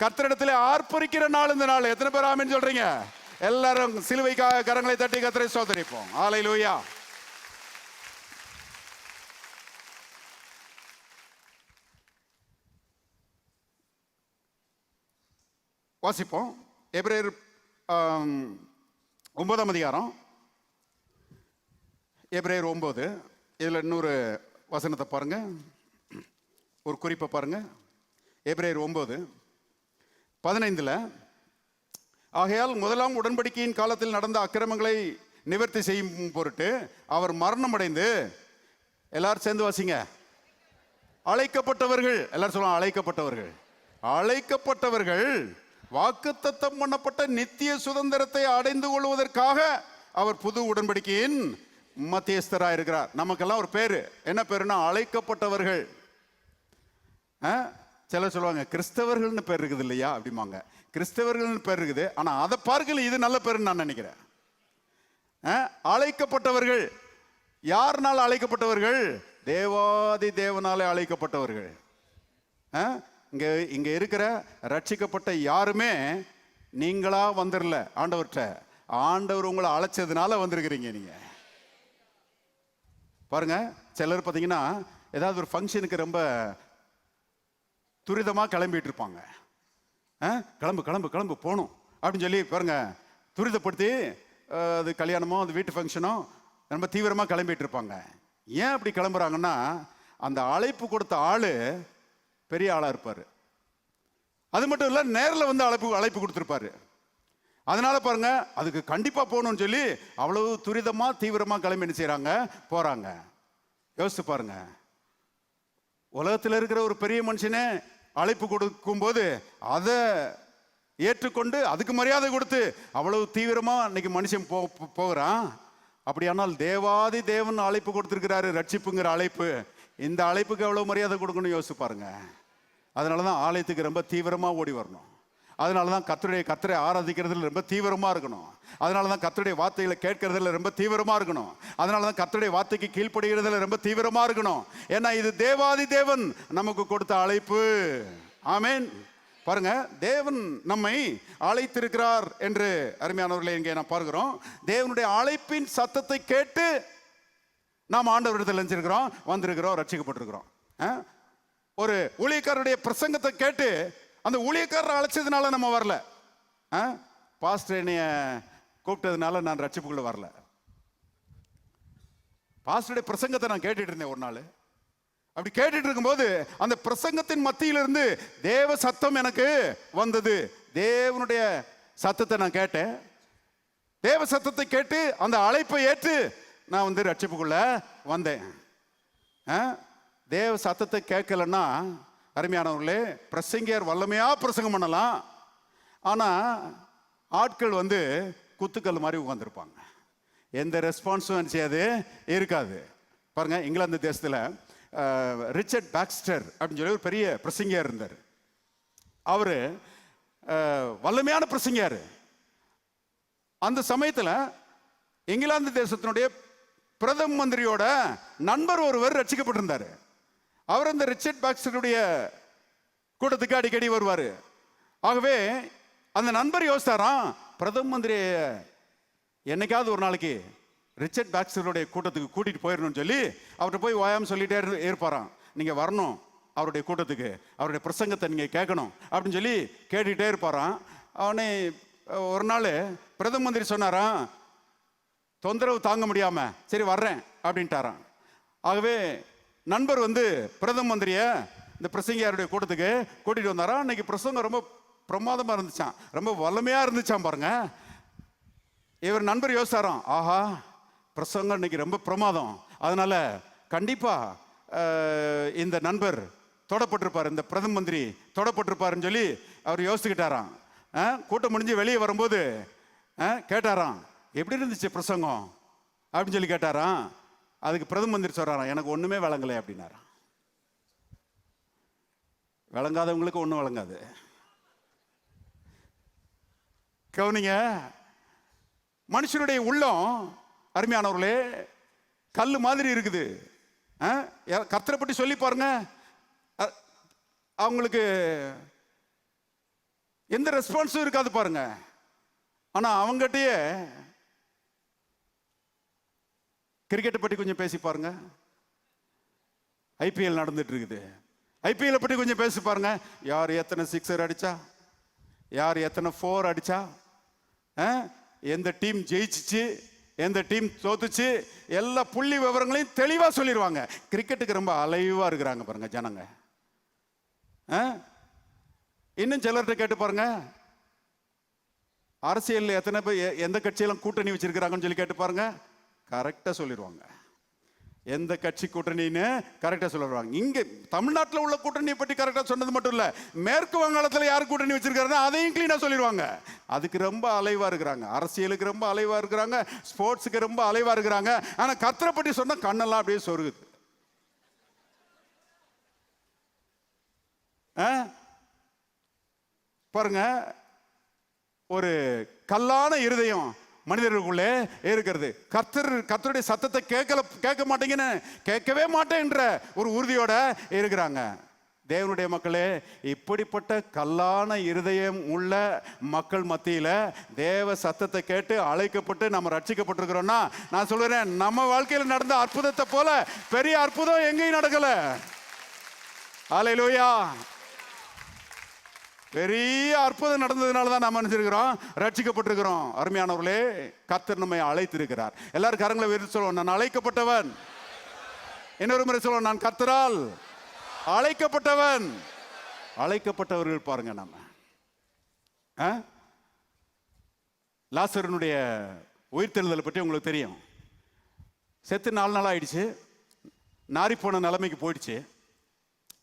கர்த்தரிடத்தில் ஆர்ப்பரிக்கிற நாள் இந்த நாள். எத்தனை பேர் ஆமென் சொல்றீங்க? எல்லாரும் சிலுவைக்காக கரங்களை தட்டி கர்த்தரை ஸ்தோத்திரிப்போம். ஹல்லேலூயா. வாசிப்போம். எபிரேயர் 9ஆம் அதிகாரம், எபிரேயர் 9. இதுல இன்னொரு வசனத்தை பாருங்க, ஒரு குறிப்பை பாருங்க. எபிரேயர் 9:15, ஆகையால் முதலாம் உடன்படிக்கையின் காலத்தில் நடந்த அக்கிரமங்களை நிவர்த்தி செய்யும் பொருட்டு அவர் மரணம் அடைந்து, எல்லாரும் சேர்ந்து வாசிங்க, அழைக்கப்பட்டவர்கள், எல்லாரும் சொல்லுவாங்க, அழைக்கப்பட்டவர்கள், அழைக்கப்பட்டவர்கள் வாக்குத்தத்தம் பண்ணப்பட்ட நித்திய சுதந்திரத்தை அடைந்து கொள்வதற்காக அவர் புது உடன்படிக்கையின் மத்தியஸ்தராக இருக்கிறார். நமக்கெல்லாம் ஒரு பேரு, என்ன பேருன்னா அழைக்கப்பட்டவர்கள். சிலர் சொல்லுவாங்க கிறிஸ்தவர்கள்னு பேர் இருக்குது இல்லையா அப்படிம்பாங்க. கிறிஸ்தவர்கள்னு பேர் இருக்குது, ஆனா அதை பார்க்கல இது நல்ல பேருன்னு நான் நினைக்கிறேன். அழைக்கப்பட்டவர்கள், யாருனால அழைக்கப்பட்டவர்கள்? தேவாதி தேவனாலே அழைக்கப்பட்டவர்கள். இங்க இருக்கிற ரட்சிக்கப்பட்ட யாருமே நீங்களா வந்துடல ஆண்டவர்கிட்ட, ஆண்டவர் உங்களை அழைச்சதுனால வந்திருக்கிறீங்க. நீங்க பாருங்க, சிலர் பார்த்தீங்கன்னா ஏதாவது ஒரு ஃபங்க்ஷனுக்கு ரொம்ப துரிதமாக கிளம்பிட்டு இருப்பாங்க. கிளம்பு கிளம்பு கிளம்பு போகணும் அப்படின்னு சொல்லி பாருங்க, துரிதப்படுத்தி அது கல்யாணமோ அது வீட்டு ஃபங்க்ஷனோ ரொம்ப தீவிரமாக கிளம்பிட்டு இருப்பாங்க. ஏன் அப்படி கிளம்புறாங்கன்னா, அந்த அழைப்பு கொடுத்த ஆளு பெரிய ஆளாக இருப்பார். அது மட்டும் இல்லை, நேரில் அழைப்பு கொடுத்துருப்பாரு. அதனால பாருங்க, அதுக்கு கண்டிப்பாக போகணும்னு சொல்லி அவ்வளவு துரிதமாக தீவிரமாக கிளம்பி என்ன செய்கிறாங்க, போகிறாங்க. யோசிச்சு பாருங்க, உலகத்தில் இருக்கிற ஒரு பெரிய மனுஷனே அழைப்பு கொடுக்கும் போது அதை ஏற்றுக்கொண்டு அதுக்கு மரியாதை கொடுத்து அவ்வளவு தீவிரமாக இன்னைக்கு மனுஷன் போகிறான். அப்படியானால் தேவாதி தேவன் அழைப்பு கொடுத்துருக்கிறாரு, ரட்சிப்புங்கிற அழைப்பு. இந்த அழைப்புக்கு எவ்வளவு மரியாதை கொடுக்கணும் யோசிச்சு பாருங்க. அதனால தான் ஆலயத்துக்கு ரொம்ப தீவிரமாக ஓடி வரணும். அதனால தான் கர்த்தரை ஆராதிக்கிறதுல ரொம்ப தீவிரமா இருக்கணும். அதனால தான் கர்த்தருடைய வார்த்தைகளை கேட்கறதுல ரொம்ப தீவிரமா இருக்கணும். அதனால தான் கர்த்தருடைய வார்த்தைக்கு கீழ்ப்படுகிறதுல ரொம்ப தீவிரமா இருக்கணும். ஏன்னா இது தேவாதி தேவன் நமக்கு கொடுத்த அழைப்பு. ஆமென். பாருங்க, தேவன் நம்மை அழைத்திருக்கிறார் என்று அருமையானவர்களை இங்கே நாம் பார்க்கிறோம். தேவனுடைய அழைப்பின் சத்தத்தை கேட்டு நாம் ஆண்டவரிடத்தில் நினைச்சிருக்கிறோம், வந்திருக்கிறோம், ரட்சிக்கப்பட்டிருக்கிறோம். ஒரு ஊழியக்காரருடைய பிரசங்கத்தை கேட்டு அந்த ஊழியக்காரரை அழைச்சதுனால நம்ம வரல. பாஸ்டர் என்னைய கூப்பிட்டதுனால நான் ரட்சிப்புக்குள்ள வரல. பாஸ்டருடைய பிரசங்கத்தை நான் கேட்டுட்டு இருந்தேன் ஒரு நாள். அப்படி கேட்டுட்டு இருக்கும்போது அந்த பிரசங்கத்தின் மத்தியிலிருந்து தேவ சத்தம் எனக்கு வந்தது. தேவனுடைய சத்தத்தை நான் கேட்டேன். தேவ சத்தத்தை கேட்டு அந்த அழைப்பை ஏற்று நான் வந்து ரட்சிப்புக்குள்ள வந்தேன். தேவ சத்தத்தை கேட்கலன்னா அருமையானவர்களே, பிரசங்கியார் வல்லமையா பிரசங்கம் பண்ணலாம், ஆனா ஆட்கள் வந்து குத்துக்கல் மாதிரி உட்காந்துருப்பாங்க. எந்த ரெஸ்பான்ஸும் செய்யாது இருக்காது. பாருங்க, இங்கிலாந்து தேசத்துல ரிச்சர்ட் பாக்ஸ்டர் அப்படின்னு சொல்லி ஒரு பெரிய பிரசங்கியார் இருந்தார். அவரு வல்லமையான பிரசங்கியார். அந்த சமயத்தில் இங்கிலாந்து தேசத்தினுடைய பிரதம மந்திரியோட நண்பர் ஒருவர் ரட்சிக்கப்பட்டிருந்தார். அவர் அந்த ரிச்சர்ட் பாக்ஸ்டருடைய கூட்டத்துக்கு அடிக்கடி வருவார். ஆகவே அந்த நண்பர் யோசித்தாராம், பிரதம மந்திரியை என்னைக்காவது ஒரு நாளைக்கு ரிச்சர்ட் பாக்ஸ்டருடைய கூட்டத்துக்கு கூட்டிட்டு போயிடணும்னு சொல்லி அவர்கிட்ட போய் வாயாம சொல்லிட்டே இருப்பாராம். நீங்க வரணும் அவருடைய கூட்டத்துக்கு, அவருடைய பிரசங்கத்தை நீங்க கேட்கணும் அப்படின்னு சொல்லி கேட்டுக்கிட்டே இருப்பாராம். அவனே ஒரு நாள் பிரதம மந்திரி சொன்னாராம், தொந்தரவு தாங்க முடியாம சரி வர்றேன் அப்படின்ட்டாராம். ஆகவே நண்பர் வந்து பிரதம மந்திரிய இந்த பிரசங்கியாருடைய கூட்டத்துக்கு கூட்டிட்டு வந்தாராம். அன்னைக்கு பிரசங்கம் ரொம்ப பிரமாதமா இருந்துச்சான், ரொம்ப வல்லமையா இருந்துச்சான். பாருங்க, இவர் நண்பர் யோசிச்சாராம், ஆஹா பிரசங்கம் இன்னைக்கு ரொம்ப பிரமாதம், அதனால கண்டிப்பா இந்த நண்பர் தொடப்பட்டிருப்பார், இந்த பிரதம மந்திரி தொடப்பட்டிருப்பாருன்னு சொல்லி அவர் யோசிச்சுக்கிட்டாராம். கூட்டம் முடிஞ்சு வெளியே வரும்போது கேட்டாராம், எப்படி இருந்துச்சு பிரசங்கம் அப்படின்னு சொல்லி கேட்டாராம். அதுக்கு பிரதம மந்திரி சொல்றாராம், எனக்கு ஒண்ணுமே விளங்கலை அப்படின்னாராம். விளங்காதவங்களுக்கு ஒன்றும் விளங்காது. கவனிங்க, மனுஷனுடைய உள்ளம் அருமையானவர்களே கல்லு மாதிரி இருக்குது. கர்த்தரை பற்றி சொல்லி பாருங்க, அவங்களுக்கு எந்த ரெஸ்பான்ஸும் இருக்காது பாருங்க. ஆனா அவங்ககிட்டயே கிரிக்கெட்டை பற்றி கொஞ்சம் பேசி பாருங்க, ஐபிஎல் நடந்துட்டு இருக்குது, ஐபிஎல் பற்றி கொஞ்சம் பேசி பாருங்க, யார் எத்தனை சிக்ஸர் அடிச்சா, யார் எத்தனை 4 அடிச்சா, எந்த டீம் ஜெயிச்சிச்சு, எந்த டீம் தோத்துச்சு, எல்லா புள்ளி விவரங்களையும் தெளிவா சொல்லிடுவாங்க. கிரிக்கெட்டுக்கு ரொம்ப அலைவா இருக்கிறாங்க பாருங்க ஜனங்க. இன்னும் சிலர்கிட்ட கேட்டு பாருங்க, அரசியல் எத்தனை பேர் எந்த கட்சியெல்லாம் கூட்டணி வச்சிருக்கிறாங்கன்னு சொல்லி கேட்டு பாருங்க, கரெக்டா சொல்லிடுவாங்க. எந்த கட்சி கூட்டணின்னு கரெக்டா சொல்லிடுவாங்க. இங்க தமிழ்நாட்டில் உள்ள கூட்டணியை பற்றி கரெக்டா சொன்னது மட்டும் இல்ல, மேற்கு வங்காளத்தில் யார் கூட்டணி வச்சிருக்காருன்னா அதையும் கிளீனா சொல்லிடுவாங்க. அதுக்கு ரொம்ப அலைவா இருக்கிறாங்க, அரசியலுக்கு ரொம்ப அலைவா இருக்கிறாங்க, ஸ்போர்ட்ஸுக்கு ரொம்ப அலைவா இருக்கிறாங்க. ஆனா கர்த்தரை பற்றி சொன்னா கண்ணெல்லாம் அப்படியே சொருகுது. பாருங்க, ஒரு கல்லான இருதயம் மனிதர்களுக்குள்ளே இருக்கிறது. கர்த்தருடைய சத்தத்தை கேட்க மாட்டேங்கன்னு, கேட்கவே மாட்டேன்ற ஒரு உறுதியோட இருக்கிறாங்க. தேவனுடைய மக்களே, இப்படிப்பட்ட கல்லான இருதயம் உள்ள மக்கள் மத்தியில தேவ சத்தத்தை கேட்டு அழைக்கப்பட்டு நம்ம ரட்சிக்கப்பட்டிருக்கிறோம்னா, நான் சொல்றேன், நம்ம வாழ்க்கையில் நடந்த அற்புதத்தை போல பெரிய அற்புதம் எங்கேயும் நடக்கல. அல்லேலூயா. பெரிய அற்புதம் நடந்ததுனால தான் நாம் நினைச்சிருக்கிறோம், ரட்சிக்கப்பட்டிருக்கிறோம். அருமையானவர்களே, கர்த்தர் நம்மை அழைத்திருக்கிறார். எல்லாரும் கரங்களை உயர்த்தி சொல்லுவோம், நான் அழைக்கப்பட்டவன். இன்னொரு முறை சொல்லுவோம், நான் கர்த்தரால் அழைக்கப்பட்டவன். அழைக்கப்பட்டவர்கள் பாருங்க. நம்ம லாசருனுடைய உயிர்த்தெழுதலை பற்றி உங்களுக்கு தெரியும். செத்து 4 நாள் ஆயிடுச்சு, நாரி போன நிலைமைக்கு போயிடுச்சு.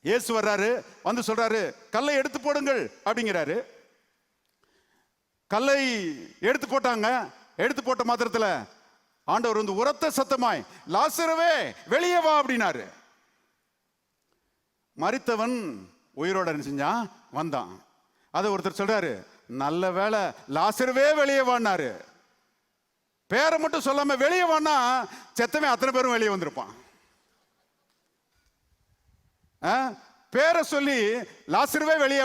இயேசு வர்றாரு, வந்து சொல்றாரு, கல்லை எடுத்து போடுங்கள் அப்படிங்கிறாரு. கல்லை எடுத்து போட்டாங்க. எடுத்து போட்ட மாத்திரத்தில் ஆண்டவர் வந்து உரத்த சத்தமாய், லாசருவே வெளியே வா அப்படின்னாரு. மரித்தவன் உயிரோட செஞ்சான், வந்தான். அது ஒருத்தர் சொல்றாரு, நல்ல வேளை லாசருவே வெளியே வான்னாரு. பேரை மட்டும் சொல்லாம வெளியே வான்னா செத்தவன் அத்தனை பேரும் வெளியே வந்திருப்பான். பேரை சொல்லி லாசருவே வெளியே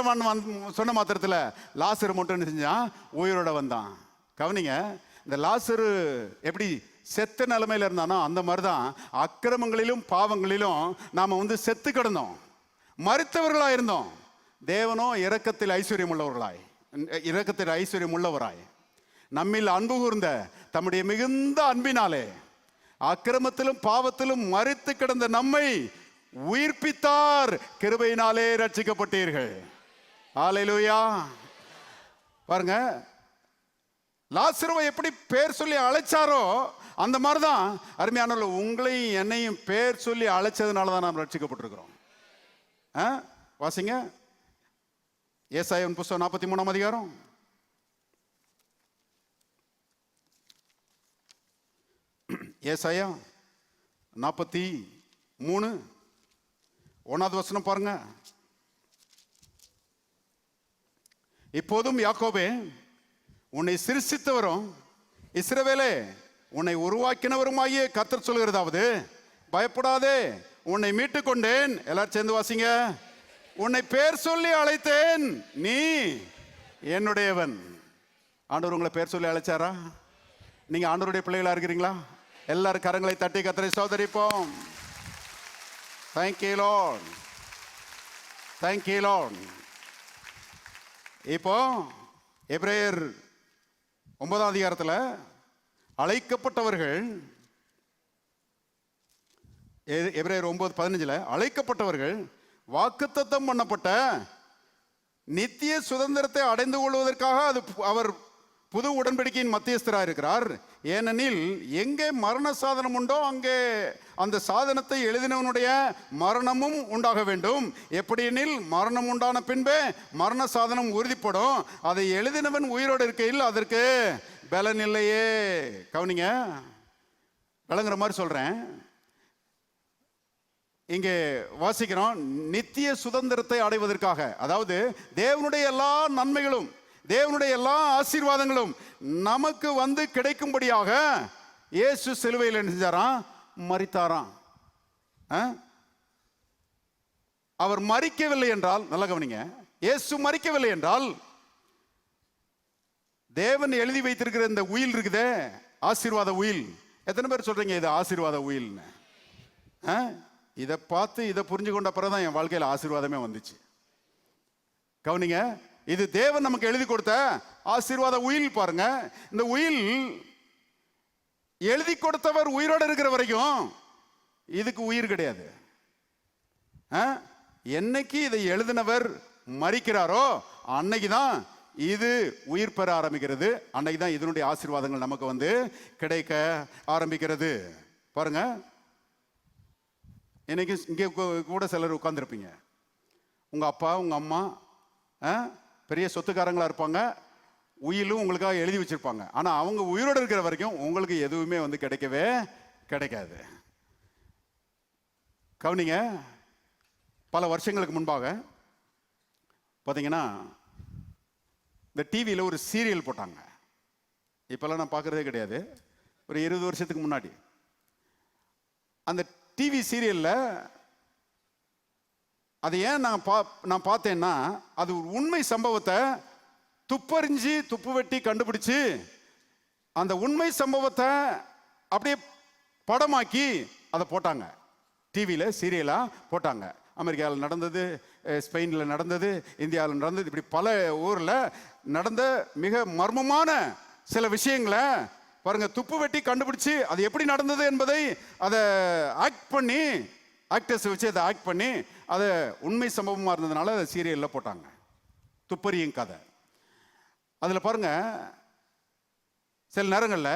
சொன்ன மாத்திரத்தில் லாசரு மட்டும் என்ன செஞ்சான்? உயிரோட வந்தான். கவனிங்க, இந்த லாசரு எப்படி செத்த நிலைமையில இருந்தானோ அந்த மாதிரிதான் அக்கிரமங்களிலும் பாவங்களிலும் நாம செத்து கிடந்தோம், மரித்தவர்களா இருந்தோம். தேவனோ இரக்கத்தில் ஐஸ்வர்யம் உள்ளவராய் நம்மில் அன்பு கூர்ந்த தம்முடைய மிகுந்த அன்பினாலே அக்கிரமத்திலும் பாவத்திலும் மரித்து கிடந்த நம்மை உயிர்ப்பித்தார். கிருபையினாலே ரட்சிக்கப்பட்டீர்கள். ஹல்லேலூயா. பாருங்க, லாசருவை எப்படி பேர் சொல்லி அழைச்சாரோ அந்த மாதிரிதான் அருமையானவர்கள் உங்களையும் என்னையும் பேர் சொல்லி அழைச்சதுனால தான் நாம் ரட்சிக்கப்பட்டிருக்கிறோம். வாசிங்க ஏசாயா புஸ்தகம் 43ஆம் அதிகாரம். ஏசாயா 43 1வது வசனம் பாருங்க. இப்போதும் யாக்கோபே, உன்னை சிருஷ்டித்தவரும் இஸ்ரவேலே உன்னை உருவாக்கினவருமாகிய கர்த்தர் சொல்கிறதாவது, பயப்படாதே, உன்னை மீட்டுக் கொண்டேன். எல்லாரும் சேர்ந்து வாசிங்க. உன்னை பேர் சொல்லி அழைத்தேன், நீ என்னுடையவன். ஆண்டவர் உங்களை பேர் சொல்லி அழைச்சாரா? நீங்க ஆண்டவருடைய பிள்ளைகளா இருக்கிறீங்களா? எல்லாரும் கரங்களை தட்டி கர்த்தரை ஸ்தோத்திரிப்போம். Thank you Lord. Thank you Lord. இப்போ எபிரேயர் 9ஆம் அதிகாரத்தில் அழைக்கப்பட்டவர்கள், எபிரேயர் 9:15 அழைக்கப்பட்டவர்கள் வாக்குத்தத்தம் பண்ணப்பட்ட நித்திய சுதந்திரத்தை அடைந்து கொள்வதற்காக அவர் புது உடன்படிக்கையின் மத்தியஸ்தராக இருக்கிறார். ஏனெனில் எங்கே மரண சாதனம் உண்டோ அங்கே அந்த சாதனத்தை எழுதினவனுடைய மரணமும் உண்டாக வேண்டும். எப்படியெனில் மரணம் உண்டான பின்பே மரண சாதனம் உறுதிப்படும். அதை எழுதினவன் உயிரோடு இருக்கையில் அதற்கு பலன் இல்லையே. கவனிங்க, விளங்குற மாதிரி சொல்றேன். இங்கே வாசிக்கிறோம், நித்திய சுதந்திரத்தை அடைவதற்காக, அதாவது தேவனுடைய எல்லா நன்மைகளும் தேவனுடைய எல்லா ஆசீர்வாதங்களும் நமக்கு கிடைக்கும்படியாக இயேசு சிலுவையில் என்ன செஞ்சாராம்? மரித்தாராம். அவர் மரிக்கவில்லை என்றால், நல்ல கவனிங்க, இயேசு மரிக்கவில்லை என்றால் தேவன் எழுதி வைத்திருக்கிற இந்த உயில் இருக்குதே, ஆசீர்வாத உயில். எத்தனை பேர் சொல்றீங்க இது ஆசீர்வாத உயில்னு? இதை பார்த்து இதை புரிஞ்சு கொண்ட பிறகுதான் என் வாழ்க்கையில் ஆசீர்வாதமே வந்துச்சு. கவனிங்க, இது தேவன் நமக்கு எழுதி கொடுத்த ஆசீர்வாத உயில். பாருங்க, இந்த உயில் எழுதி கொடுத்தவர் உயிரோடு இருக்கிற வரைக்கும் இதுக்கு உயிர் கிடையாது. என்னைக்கு இதை எழுதினவர் மரிக்கிறாரோ அன்னைக்கு தான் இது உயிர் பெற ஆரம்பிக்கிறது. அன்னைக்கு தான் இதனுடைய ஆசீர்வாதங்கள் நமக்கு கிடைக்க ஆரம்பிக்கிறது. பாருங்க, இன்னைக்கு இங்கே கூட சிலர் உட்கார்ந்துருப்பீங்க. உங்க அப்பா உங்க அம்மா பெரிய சொத்துக்காரங்களா இருப்பாங்க, உயிலும் உங்களுக்காக எழுதி வச்சிருப்பாங்க. ஆனா அவங்க உயிரோடு இருக்கிற வரைக்கும் உங்களுக்கு எதுவுமே கிடைக்கவே கிடைக்காது. கவனிங்க, பல வருஷங்களுக்கு முன்பாக பார்த்தீங்கன்னா இந்த டிவியில் ஒரு சீரியல் போட்டாங்க. இப்பெல்லாம் நான் பார்க்குறதே கிடையாது. ஒரு 20 வருஷத்துக்கு முன்னாடி அந்த டிவி சீரியலில் அதை ஏன் நான் பார்த்தேன்னா, அது ஒரு உண்மை சம்பவத்தை துப்பறிஞ்சு துப்பு வெட்டி கண்டுபிடிச்சு அந்த உண்மை சம்பவத்தை அப்படியே படமாக்கி அதை போட்டாங்க. டிவியில் சீரியலாக போட்டாங்க. அமெரிக்காவில் நடந்தது, ஸ்பெயினில் நடந்தது, இந்தியாவில் நடந்தது, இப்படி பல ஊரில் நடந்த மிக மர்மமான சில விஷயங்களை பாருங்க துப்பு வெட்டி கண்டுபிடிச்சு அது எப்படி நடந்தது என்பதை அதை ஆக்ட் பண்ணி, ஆக்டர்ஸ் வச்சு அதை ஆக்ட் பண்ணி அதை உண்மை சம்பவமாக இருந்ததுனால அதை சீரியலில் போட்டாங்க. துப்பறியும் கதை. அதில் பாருங்க, சில நேரங்களில்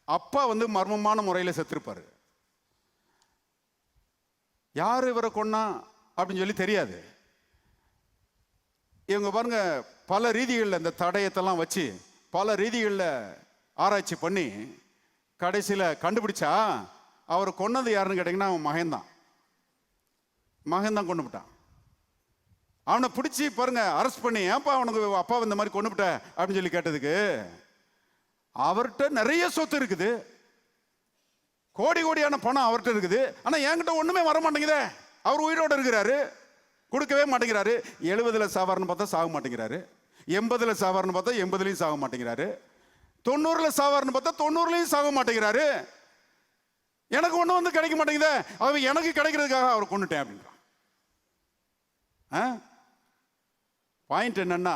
அப்பா மர்மமான முறையில் செத்துருப்பாரு. யார் இவரை கொன்னா அப்படின்னு சொல்லி தெரியாது. இவங்க பாருங்க பல ரீதிகளில் இந்த தடயத்தெல்லாம் வச்சு பல ரீதிகளில் ஆராய்ச்சி பண்ணி கடைசியில் கண்டுபிடிச்சா அவர் கொன்னது யாருன்னு கேட்டிங்கன்னா அவன் மகன்தான் கொண்டு விட்டான். அவனை பிடிச்சி பாருங்க அரெஸ்ட் பண்ணி, ஏன்ப்பா அவனுக்கு அப்பா இந்த மாதிரி கொண்டுபிட்ட அப்படின்னு சொல்லி கேட்டதுக்கு, அவர்கிட்ட நிறைய சொத்து இருக்குது, கோடி கோடியான பணம் அவர்கிட்ட இருக்குது, ஆனா என்கிட்ட ஒண்ணுமே வர மாட்டேங்குதே. அவர் உயிரோடு இருக்கிறாரு, கொடுக்கவே மாட்டேங்கிறாரு. 70ல சாவார்னு பார்த்தா சாக மாட்டேங்கிறாரு, 80ல சாவார்னு பார்த்தா 80லையும் சாக மாட்டேங்கிறாரு, 90ல சாவார்னு பார்த்தா 90லையும் சாக மாட்டேங்கிறாரு. எனக்கு ஒண்ணு வந்து கிடைக்க மாட்டேங்குதே, அவ எனக்கு கிடைக்கிறதுக்காக அவர் கொண்டுட்டேன் அப்படின்றான். பாயிண்ட் என்னன்னா,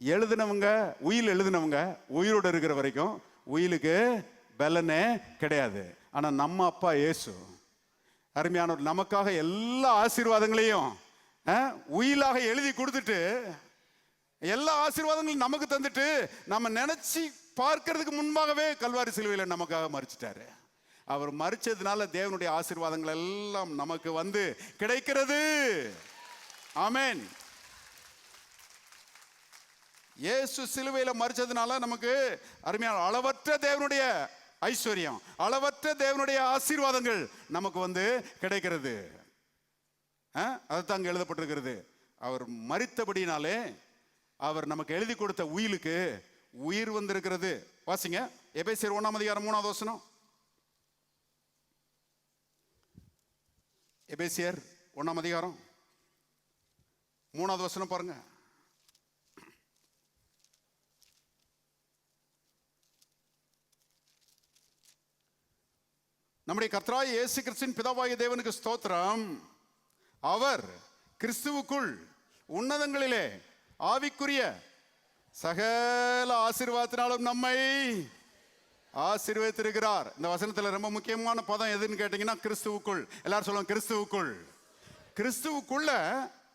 எழுதினவங்க உயில் எழுதினவங்க உயிரோடு இருக்கிற வரைக்கும் உயிலுக்கு பலனே கிடையாது. ஆனா நம்ம அப்பா இயேசு அருமையானவர் நமக்காக எல்லா ஆசீர்வாதங்களையும் உயிலாக எழுதி கொடுத்துட்டு, எல்லா ஆசீர்வாதங்களையும் நமக்கு தந்துட்டு, நம்ம நினைச்சு பார்க்கிறதுக்கு முன்பாகவே கல்வாரி சிலுவையில் நமக்காக மரிச்சிட்டாரு. அவர் மரிச்சதுனால தேவனுடைய ஆசீர்வாதங்கள் எல்லாம் நமக்கு வந்து கிடைக்கிறது. ஆமென். இயேசு சிலுவையில மரிச்சதுனால நமக்கு அருமையான அளவற்ற தேவனுடைய ஐஸ்வர்யம், அளவற்ற தேவனுடைய ஆசீர்வாதங்கள் நமக்கு வந்து கிடைக்கிறது. அதுதான் அங்க எழுதப்பட்டிருக்கிறது. அவர் மரித்தபடினாலே அவர் நமக்கு எழுதி கொடுத்த உயிலுக்கு உயிர் வந்திருக்கிறது. வாசிங்க எபேசியர் 1ஆம் அதிகாரம் 3வது வசனம். எபேசியர் 1ஆம் அதிகாரம் 3வது வசனம் பாருங்க. நம்முடைய கர்த்தராகிய இயேசு கிறிஸ்துவின் பிதாவாகிய தேவனுக்கு ஸ்தோத்திரம். அவர் கிறிஸ்துவுக்குள் உன்னதங்களிலே ஆவிக்குரிய சகல ஆசீர்வாதத்தினாலும் நம்மை ஆசீர்வதித்திருக்கிறார். இந்த வசனத்துல ரொம்ப முக்கியமான பதம் எதுன்னு கேட்டீங்கன்னா கிறிஸ்துவுக்குள். எல்லாரும் சொல்லுவாங்க கிறிஸ்துவுக்குள். கிறிஸ்துவுக்குள்ள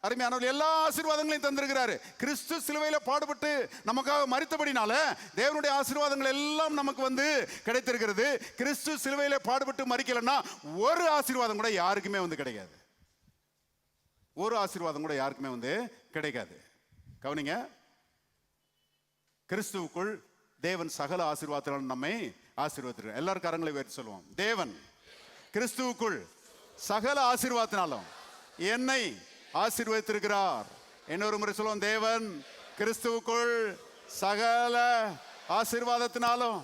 அருமையானவர் எல்லா ஆசீர்வாதங்களையும் தந்திருக்கிறாரு. கிறிஸ்து சிலுவையில பாடுபட்டு நமக்காக மரித்தபடினால தேவனுடைய ஆசீர்வாதங்கள் எல்லாம் நமக்கு வந்து கிடைத்திருக்கிறது. கிறிஸ்து சிலுவையில பாடுபட்டு மரிக்கலன்னா ஒரு ஆசீர்வாதம் கூட யாருக்குமே வந்து கிடைக்காது. ஒரு ஆசீர்வாதம் கூட யாருக்குமே வந்து கிடைக்காது. கவனிங்க, கிறிஸ்துவுக்குள் தேவன் சகல ஆசீர்வாதத்தினாலும் நம்மை ஆசீர்வதிக்கிறார். எல்லாரும் கரங்களை உயர்த்தி சொல்லுவோம். தேவன் கிறிஸ்துவுக்குள் சகல ஆசீர்வாதத்தினாலும் என்னை ஆசீர்வதித்திருக்கிறார். இன்னொரு முறை சொல்லுவோம். தேவன் கிறிஸ்துவுக்குள் சகல ஆசீர்வாதத்தினாலும்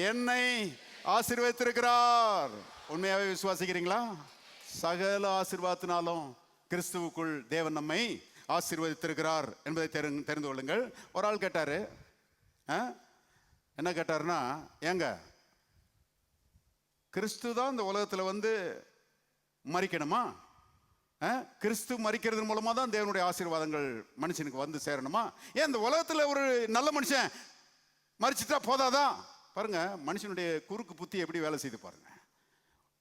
என்னை ஆசீர்வதித்திருக்கிறார். உண்மையாவே விசுவாசிக்கிறீங்களா? சகல ஆசீர்வாதத்தினாலும் கிறிஸ்துவுக்குள் தேவன் நம்மை ஆசீர்வதித்திருக்கிறார் என்பதை தெரிந்து கொள்ளுங்கள். ஒரு ஆள் கேட்டாரு, என்ன கேட்டாருன்னா, ஏங்க கிறிஸ்து தான் இந்த உலகத்தில் வந்து மரிக்கணுமா? கிறிஸ்து மரிக்கிறது மூலமா தான் தேவனுடைய ஆசீர்வாதங்கள் மனுஷனுக்கு வந்து சேரணுமா? ஏன் இந்த உலகத்தில் ஒரு நல்ல மனுஷன் மரிச்சிட்டா போதாதான்? பாருங்க மனுஷனுடைய குறுக்கு புத்தி எப்படி வேலை செய்து பாருங்க.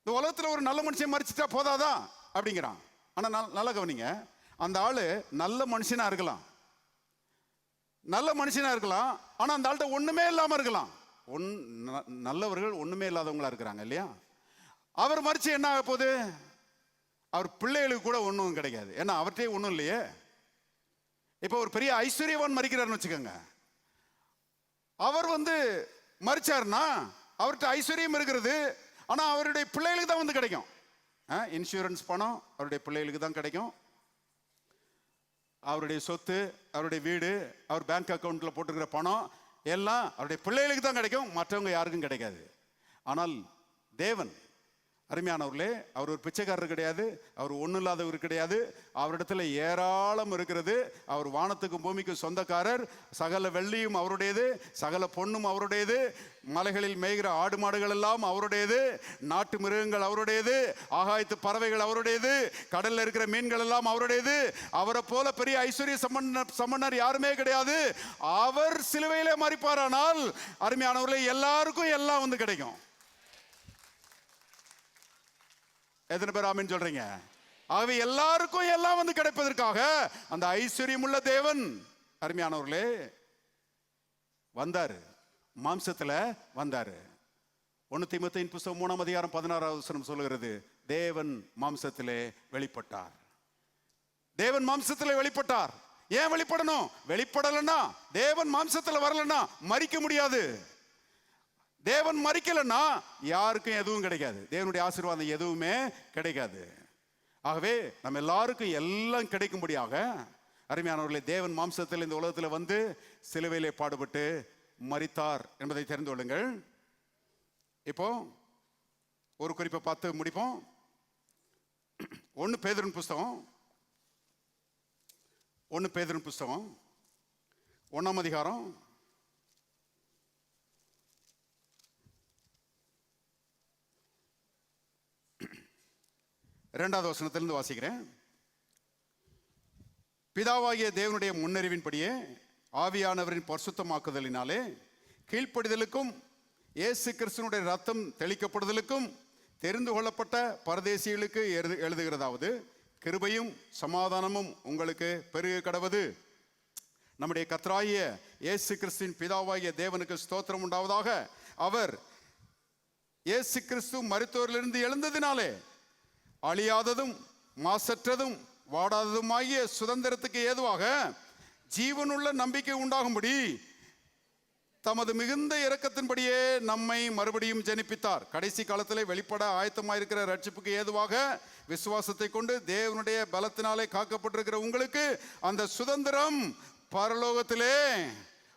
இந்த உலகத்தில் ஒரு நல்ல மனுஷன் மரிச்சிட்டா போதாதான் அப்படிங்கிறான். ஆனா நல்ல கவனிங்க, அந்த ஆளு நல்ல மனுஷனா இருக்கலாம், நல்ல மனுஷனா இருக்கலாம், ஆனா அந்த ஆள்கிட்ட ஒண்ணுமே இல்லாம இருக்கலாம். நல்லவர்கள் ஒண்ணுமே இல்லாதவங்களா இருக்கிறாங்க இல்லையா? அவர் மரிச்சு என்ன ஆக போகுது? அவர் பிள்ளைகளுக்கு கூட ஒன்றும் கிடைக்காது. ஏன்னா அவர்கிட்டே ஒன்றும் இல்லையே. இப்போ ஒரு பெரிய ஐஸ்வர்யவான் மரிக்கிறார்னு வச்சுக்கோங்க. அவர் வந்து மரிச்சாருன்னா அவர்கிட்ட ஐஸ்வர்யம் இருக்கிறது, ஆனா அவருடைய பிள்ளைகளுக்கு தான் வந்து கிடைக்கும். இன்சூரன்ஸ் பணம் அவருடைய பிள்ளைகளுக்கு தான் கிடைக்கும். அவருடைய சொத்து, அவருடைய வீடு, அவர் பேங்க் அக்கௌண்ட்ல போட்டுக்கிற பணம் எல்லாம் அவருடைய பிள்ளைகளுக்கு தான் கிடைக்கும், மற்றவங்க யாருக்கும் கிடைக்காது. ஆனால் தேவன் அருமையானவர்களே, அவர் ஒரு பிச்சைக்காரர் கிடையாது, அவர் ஒன்றும் இல்லாதவர் கிடையாது. அவரிடத்துல ஏராளம் இருக்கிறது. அவர் வானத்துக்கும் பூமிக்கும் சொந்தக்காரர். சகல வெள்ளியும் அவருடையது, சகல பொண்ணும் அவருடையது, மலைகளில் மேய்கிற ஆடு மாடுகள் எல்லாம் அவருடையது, நாட்டு மிருகங்கள் அவருடையது, ஆகாயத்து பறவைகள் அவருடையது, கடல்ல இருக்கிற மீன்கள் எல்லாம் அவருடையது. அவரை போல பெரிய ஐஸ்வர்ய சம்பன்னர் யாருமே கிடையாது. அவர் சிலுவையிலே மரிப்பாரானால் அருமையானவர்களே எல்லாருக்கும் எல்லாம் வந்து கிடைக்கும். எத்தனை பேர் ஆமென் சொல்றீங்க? ஆகவே எல்லாருக்கும் எல்லாம் வந்து கிடைப்பதற்காக அந்த ஐஸ்வர்யம் உள்ள தேவன் அருமையானவர்களே வந்தாரு, மாம்சத்துல வந்தாரு. 1 தீமோத்தேயுவின் புத்தகம் 3ஆம் அதிகாரம் 16வது வசனம் சொல்லுகிறது, தேவன் மாம்சத்திலே வெளிப்பட்டார். தேவன் மாம்சத்திலே வெளிப்பட்டார். ஏன் வெளிப்படணும்? வெளிப்படலன்னா, தேவன் மாம்சத்துல வரலன்னா மரிக்க முடியாது. தேவன் மரிக்கலன்னா யாருக்கும் எதுவும் கிடைக்காது. தேவனுடைய ஆசீர்வாதம் எதுவுமே கிடைக்காது. ஆகவே நம்ம எல்லாருக்கும் எல்லாம் கிடைக்கும்படியாக அருமையானவர்களே, தேவன் மாம்சத்தில் இந்த உலகத்தில் வந்து சிலுவையிலே பாடுபட்டு மரித்தார் என்பதை தெரிந்து கொள்ளுங்கள். இப்போ ஒரு குறிப்பை பார்த்து முடிப்போம். 1 பேதுருவின் புஸ்தகம் 1ஆம் அதிகாரம் 2வது வசனத்திலிருந்து வாசிக்கிறேன். பிதாவாகிய தேவனுடைய முன்னறிவின்படியே ஆவியானவரின் பரிசுத்தமாக்குதலினாலே கீழ்ப்படிதலுக்கும் இயேசு கிறிஸ்துவினுடைய ரத்தம் தெளிக்கப்படுதலுக்கும் தெரிந்து கொள்ளப்பட்ட பரதேசிகளுக்கு எழுதுகிறதாவது, கிருபையும் சமாதானமும் உங்களுக்கு பெருக கடவது. நம்முடைய கர்த்தராகிய இயேசு கிறிஸ்துவின் பிதாவாகிய தேவனுக்கு ஸ்தோத்திரம் உண்டாவதாக. அவர் இயேசு கிறிஸ்து மரித்தோரிலிருந்து எழுந்ததினாலே அழியாததும் மாசற்றதும் வாடாததுமாகிய சுதந்திரத்துக்கு ஏதுவாக ஜீவனுள்ள நம்பிக்கை உண்டாகும்படி தமது மிகுந்த இரக்கத்தின்படியே நம்மை மறுபடியும் ஜனிப்பித்தார். கடைசி காலத்திலே வெளிப்பட ஆயத்தமாயிருக்கிற ரட்சிப்புக்கு ஏதுவாக விசுவாசத்தை கொண்டு தேவனுடைய பலத்தினாலே காக்கப்பட்டிருக்கிற உங்களுக்கு அந்த சுதந்திரம் பரலோகத்திலே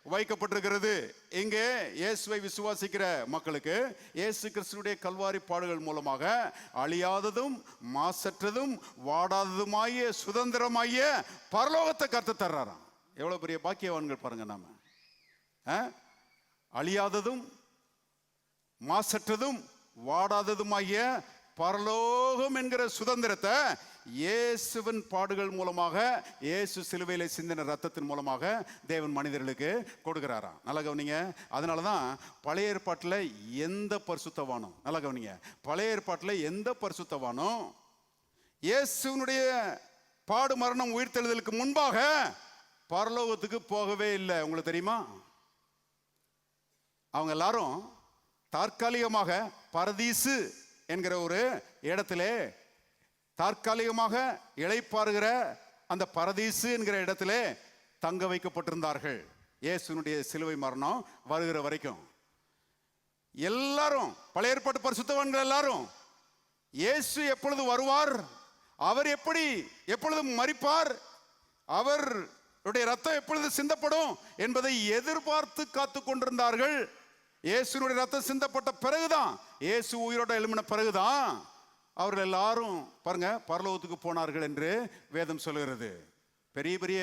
வைக்கப்பட்டிருக்கிறது. இங்கே இயேசுவை விசுவாசிக்கிற மக்களுக்கு இயேசு கிறிஸ்துடைய கல்வாரி பாடுகள் மூலமாக அழியாததும் மாசற்றதும் வாடாததுமாகிய சுதந்திரமாகிய பரலோகத்தை கற்று தர்றாராம். எவ்வளவு பெரிய பாக்கியவான்கள் பாருங்க. நாம அழியாததும் மாசற்றதும் வாடாததுமாகிய பரலோகம் என்கிற சுதந்திரத்தை இயேசுவின் பாடுகள் மூலமாக, இயேசு சிலுவையிலே சிந்தின ரத்தத்தின் மூலமாக தேவன் மனிதர்களுக்கு கொடுக்கிறாராம். நல்லா கவனிங்க. அதனால தான் பழைய ஏற்பாட்டில் எந்த பரிசுத்தவானும், நல்லா கவனிங்க, பழைய ஏற்பாட்டில் எந்த பரிசுத்தவானும் இயேசுனுடைய பாடு மரணம் உயிர்த்தெழுதலுக்கு முன்பாக பரலோகத்துக்கு போகவே இல்லை. உங்களுக்கு தெரியுமா? அவங்க எல்லாரும் தற்காலிகமாக பரதீசு என்கிற ஒரு இடத்திலே தற்காலிகமாக இளைப்பாறுகிற அந்த பரதீசு என்கிற இடத்திலே தங்க வைக்கப்பட்டிருந்தார்கள். இயேசுனுடைய சிலுவை மரணம் வருகிற வரைக்கும் எல்லாரும் பழைய ஏற்பாட்டு பரிசுத்தவான்கள் எல்லாரும் இயேசு எப்பொழுது வருவார், அவர் எப்பொழுது மரிப்பார், அவருடைய ரத்தம் எப்பொழுது சிந்தப்படும் என்பதை எதிர்பார்த்து காத்து கொண்டிருந்தார்கள். இயேசுனுடைய ரத்தம் சிந்தப்பட்ட பிறகுதான், இயேசு உயிரோட எழும்பின பிறகுதான் அவர்கள் எல்லாரும் பாருங்க பரலோகத்துக்கு போனார்கள் என்று வேதம் சொல்லுகிறது. பெரிய பெரிய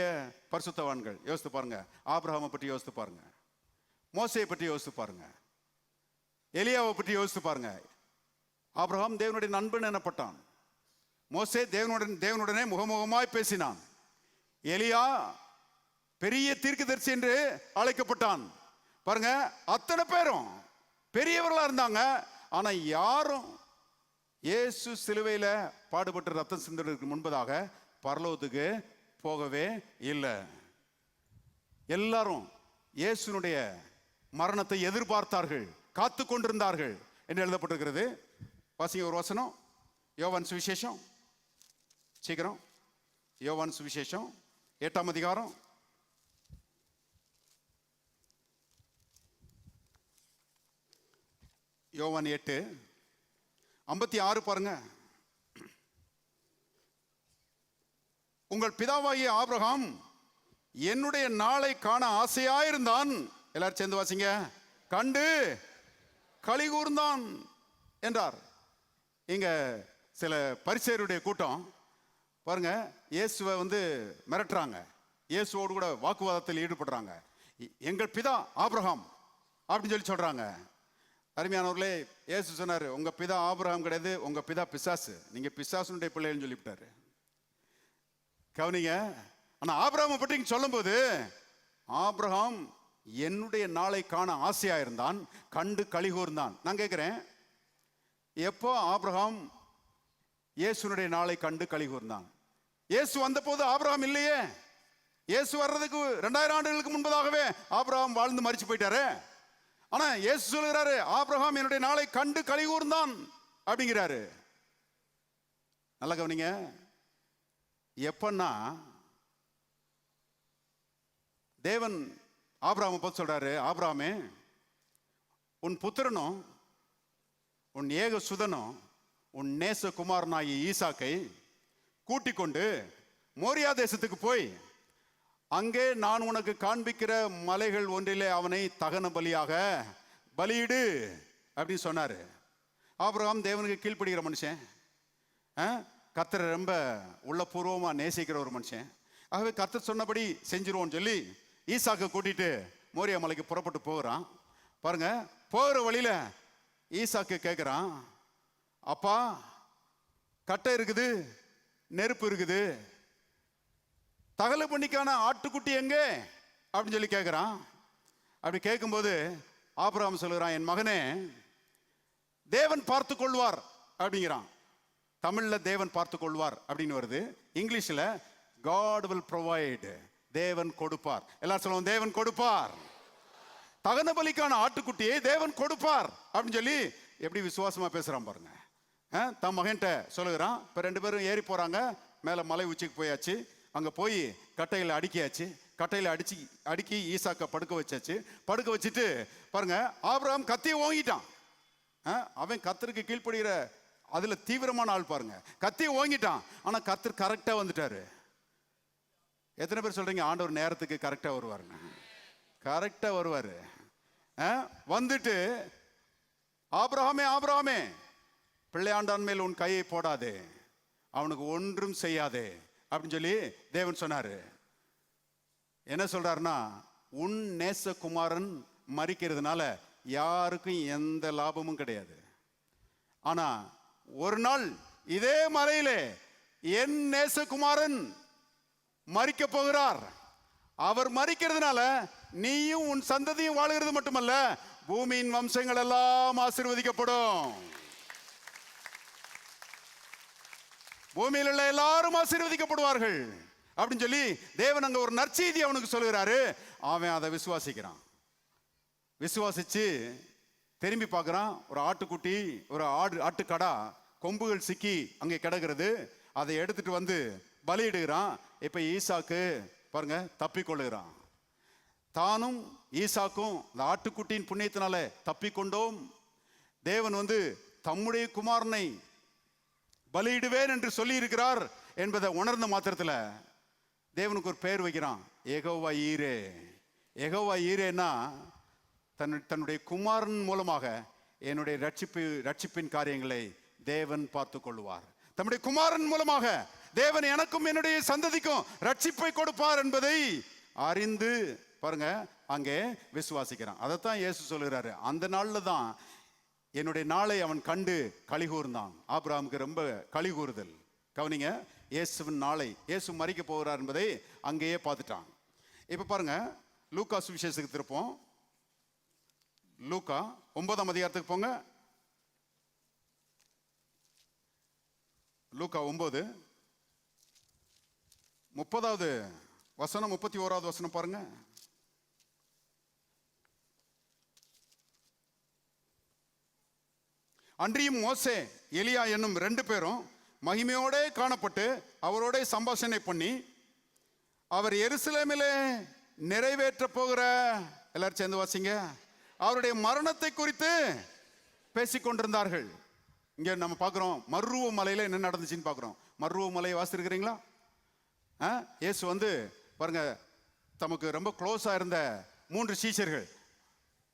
பரிசுத்தவான்கள் யோசித்து பாருங்க. ஆபிரகாமை பற்றி யோசித்து பாருங்க, மோசேயை பற்றி யோசித்து பாருங்க, எலியாவை பற்றி யோசித்து பாருங்க. ஆபிரகாம் தேவனுடைய நண்பன் எனப்பட்டான். மோசே தேவனுடனே முகமுகமாய் பேசினான். எலியா பெரிய தீர்க்கதரிசி என்று அழைக்கப்பட்டான். பாருங்க, அத்தனை பேரும் பெரியவர்களா இருந்தாங்க. ஆனா யாரும் இயேசு சிலுவையில பாடுபட்டு ரத்தம் சிந்துவதற்கு முன்பதாக பரலோகத்துக்கு போகவே இல்லை. எல்லாரும் இயேசுனுடைய மரணத்தை எதிர்பார்த்தார்கள், காத்து கொண்டிருந்தார்கள் என்று எழுதப்பட்டிருக்கிறது. வாசிங்க ஒரு வசனம், யோவான் சுவிசேஷம், சீக்கிரம், யோவான் சுவிசேஷம் 8ஆம் அதிகாரம் 8:56 பாருங்க. உங்கள் பிதாவாகிய ஆபிரகாம் என்னுடைய நாளை காண ஆசையாயிருந்தான். எல்லாரும் சேர்ந்து வாசிங்க. கண்டு களி கூர்ந்தான் என்றார். இங்க சில பரிசேயருடைய கூட்டம் பாருங்க, இயேசுவை மிரட்டுறாங்க, இயேசுவோடு கூட வாக்குவாதத்தில் ஈடுபடுறாங்க. எங்கள் பிதா ஆபிரகாம் அப்படின்னு சொல்லி சொல்றாங்க. அருமையானவர்களே, இயேசு சொன்னார், உங்க பிதா ஆபிரகாம் கிடையாது, உங்க பிதா பிசாசு, நீங்க பிசாசுடைய பிள்ளைன்னு சொல்லிவிட்டாரு. கவனிங்க. ஆனா ஆபிரகாமை பற்றி சொல்லும் போது, ஆபிரகாம் என்னுடைய நாளை காண ஆசையா இருந்தான், கண்டு களி கூர்ந்தான். நான் கேட்கிறேன், எப்போ ஆபிரகாம் இயேசுனுடைய நாளை கண்டு களி கூர்ந்தான்? இயேசு வந்த போது ஆபிரகாம் இல்லையே. இயேசு வர்றதுக்கு 2000 ஆண்டுகளுக்கு முன்பதாகவே ஆபிரகாம் வாழ்ந்து மரிச்சு போயிட்டாரு. ஆனா இயேசு சொல்லுகிறாரு, ஆபிரகாம் என்னுடைய நாளை கண்டு களி கூர்ந்தான் அப்படிங்கிறாரு. நல்லா கவனிங்க. எப்பன்னா தேவன் ஆபிரகாமை பார்த்து சொல்றாரு, ஆபிரகாமே, உன் புத்திரனும் உன் ஏக சுதனும் உன் நேச குமாரனாகிய ஈசாக்கை கூட்டிக் கொண்டு மோரியா தேசத்துக்கு போய் அங்கே நான் உனக்கு காண்பிக்கிற மலைகள் ஒன்றிலே அவனை தகன பலியாக பலியிடு அப்படின்னு சொன்னாரு. ஆபிரகாம் தேவனுக்கு கீழ்ப்படுகிற மனுஷன், கர்த்தரை ரொம்ப உள்ளபூர்வமா நேசிக்கிற ஒரு மனுஷன். ஆகவே கர்த்தர் சொன்னபடி செஞ்சிருவோம்னு சொல்லி ஈசாக்கை கூட்டிட்டு மோரியா மலைக்கு புறப்பட்டு போகிறான். பாருங்க, போகிற வழியில ஈசாக்கு கேட்குறான், அப்பா கட்டை இருக்குது, நெருப்பு இருக்குது, தகல பண்ணிக்கான ஆட்டுக்குட்டி எங்கே அப்படின்னு சொல்லி கேட்குறான். அப்படி கேட்கும்போது ஆபிரகாம் சொல்லுறான், என் மகனே தேவன் பார்த்து கொள்வார் அப்படிங்கிறான். தமிழ்ல தேவன் பார்த்து கொள்வார் அப்படின்னு வருது, இங்கிலீஷ்ல காட் வில் ப்ரொவைட், தேவன் கொடுப்பார். எல்லாரும் சொல்லுவோம், தேவன் கொடுப்பார். தகன பலிக்கான ஆட்டுக்குட்டியை தேவன் கொடுப்பார் அப்படின்னு சொல்லி எப்படி விசுவாசமா பேசுறான் பாருங்க. தம் மகன்கிட்ட சொல்லுகிறான். இப்போ 2 பேரும் ஏறி போறாங்க, மேல மலை உச்சிக்கு போயாச்சு. அங்க போய் கட்டையில அடிக்கியாச்சு, கட்டையில அடுக்கி ஈசாக்க படுக்க வச்சாச்சு. படுக்க வச்சுட்டு பாருங்க, ஆபிரகாம் கத்தியை ஓங்கிட்டான். அவன் கர்த்தருக்கு கீழ்ப்படுகிற அதுல தீவிரமான ஆள் பாருங்க. கத்தியை ஓங்கிட்டான், ஆனா கர்த்தர் கரெக்டா வந்துட்டாரு. எத்தனை பேர் சொல்றீங்க ஆண்டவர் நேரத்துக்கு கரெக்டா வருவாருங்க? கரெக்டா வருவாரு. வந்துட்டு ஆபிரகாமே ஆபிரகாமே, பிள்ளையாண்டான் மேல் உன் கையை போடாதே, அவனுக்கு ஒன்றும் செய்யாதே அப்படின்னு சொல்லி தேவன் சொன்னாரு. என்ன சொல்றாருன்னா, உன் நேசகுமாரன் மரிக்கிறதுனால யாருக்கும் எந்த லாபமும் கிடையாது. ஆனா ஒரு நாள் இதே மலையிலே என் நேசகுமாரன் மரிக்க போகிறார். அவர் மரிக்கிறதுனால நீயும் உன் சந்ததியும் வாழுகிறது மட்டுமல்ல, பூமியின் வம்சங்கள் எல்லாம் ஆசீர்வதிக்கப்படும். பூமியில் உள்ள எல்லாரும் ஆசீர்வதிக்கப்படுவார்கள் அப்படின்னு சொல்லி தேவன் அங்க ஒரு நற்செய்தி அவனுக்கு சொல்லுகிறாரு. அவன் அதை விசுவாசிக்கிறான். விசுவாசிச்சு திரும்பி பார்க்குறான். ஒரு ஆட்டுக்குட்டி, ஒரு ஆட்டுக்கடா கொம்புகள் சிக்கி அங்கே கிடக்கிறது. அதை எடுத்துட்டு வந்து பலியிடுகிறான். இப்ப ஈசாக்கு பாருங்க தப்பிக்கொள்ளுகிறான். தானும் ஈசாக்கும் இந்த ஆட்டுக்குட்டியின் புண்ணியத்தினால தப்பிக்கொண்டோம். தேவன் வந்து தம்முடைய குமாரனை பலியிடுவேன் என்று சொல்லி இருக்கிறார் என்பதை உணர்ந்த மாத்திரத்தில் தேவனுக்கு ஒரு பெயர் வைக்கிறான், யெகோவா ஈரே. யெகோவா ஈரேன்னா தன்னுடைய குமாரன் மூலமாக என்னுடைய ரட்சிப்பின் காரியங்களை தேவன் பார்த்து கொள்வார். தம்முடைய குமாரன் மூலமாக தேவன் எனக்கும் என்னுடைய சந்ததிக்கும் ரட்சிப்பை கொடுப்பார் என்பதை அறிந்து பாருங்க அங்கே விசுவாசிக்கிறான். அதைத்தான் இயேசு சொல்லுகிறாரு, அந்த நாள்ல தான் என்னுடைய நாளை அவன் கண்டு களி கூர்ந்தான். ஆபிரகாமுக்கு ரொம்ப களி கூறுதல். கவனிங்க, இயேசுவின் நாளை, இயேசு மரிக்க போகிறார் என்பதை அங்கேயே பார்த்துட்டான். இப்ப பாருங்க, லூக்கா சுவிசேஷத்துக்கு திருப்போம். லூக்கா 9ஆம் அதிகாரத்துக்கு போங்க. லூக்கா 9 30வது வசனம் 31வது வசனம் பாருங்க. அன்றியும் மோசே எலியா என்னும் 2 பேரும் மகிமையோட காணப்பட்டு அவரோட சம்பாஷணை பண்ணி அவர் எருசலேமிலே நிறைவேற்ற போகிற, எல்லாரும் சேர்ந்து வாசிங்க, அவருடைய மரணத்தை குறித்து பேசிக்கொண்டிருந்தார்கள். இங்க நம்ம பார்க்கிறோம் மர்ருவ மலையில என்ன நடந்துச்சுன்னு பார்க்கிறோம். மர்ருவ மலையை வாசிருக்கிறீங்களா? இயேசு வந்து பாருங்க, தமக்கு ரொம்ப க்ளோஸா இருந்த 3 சீஷர்கள்,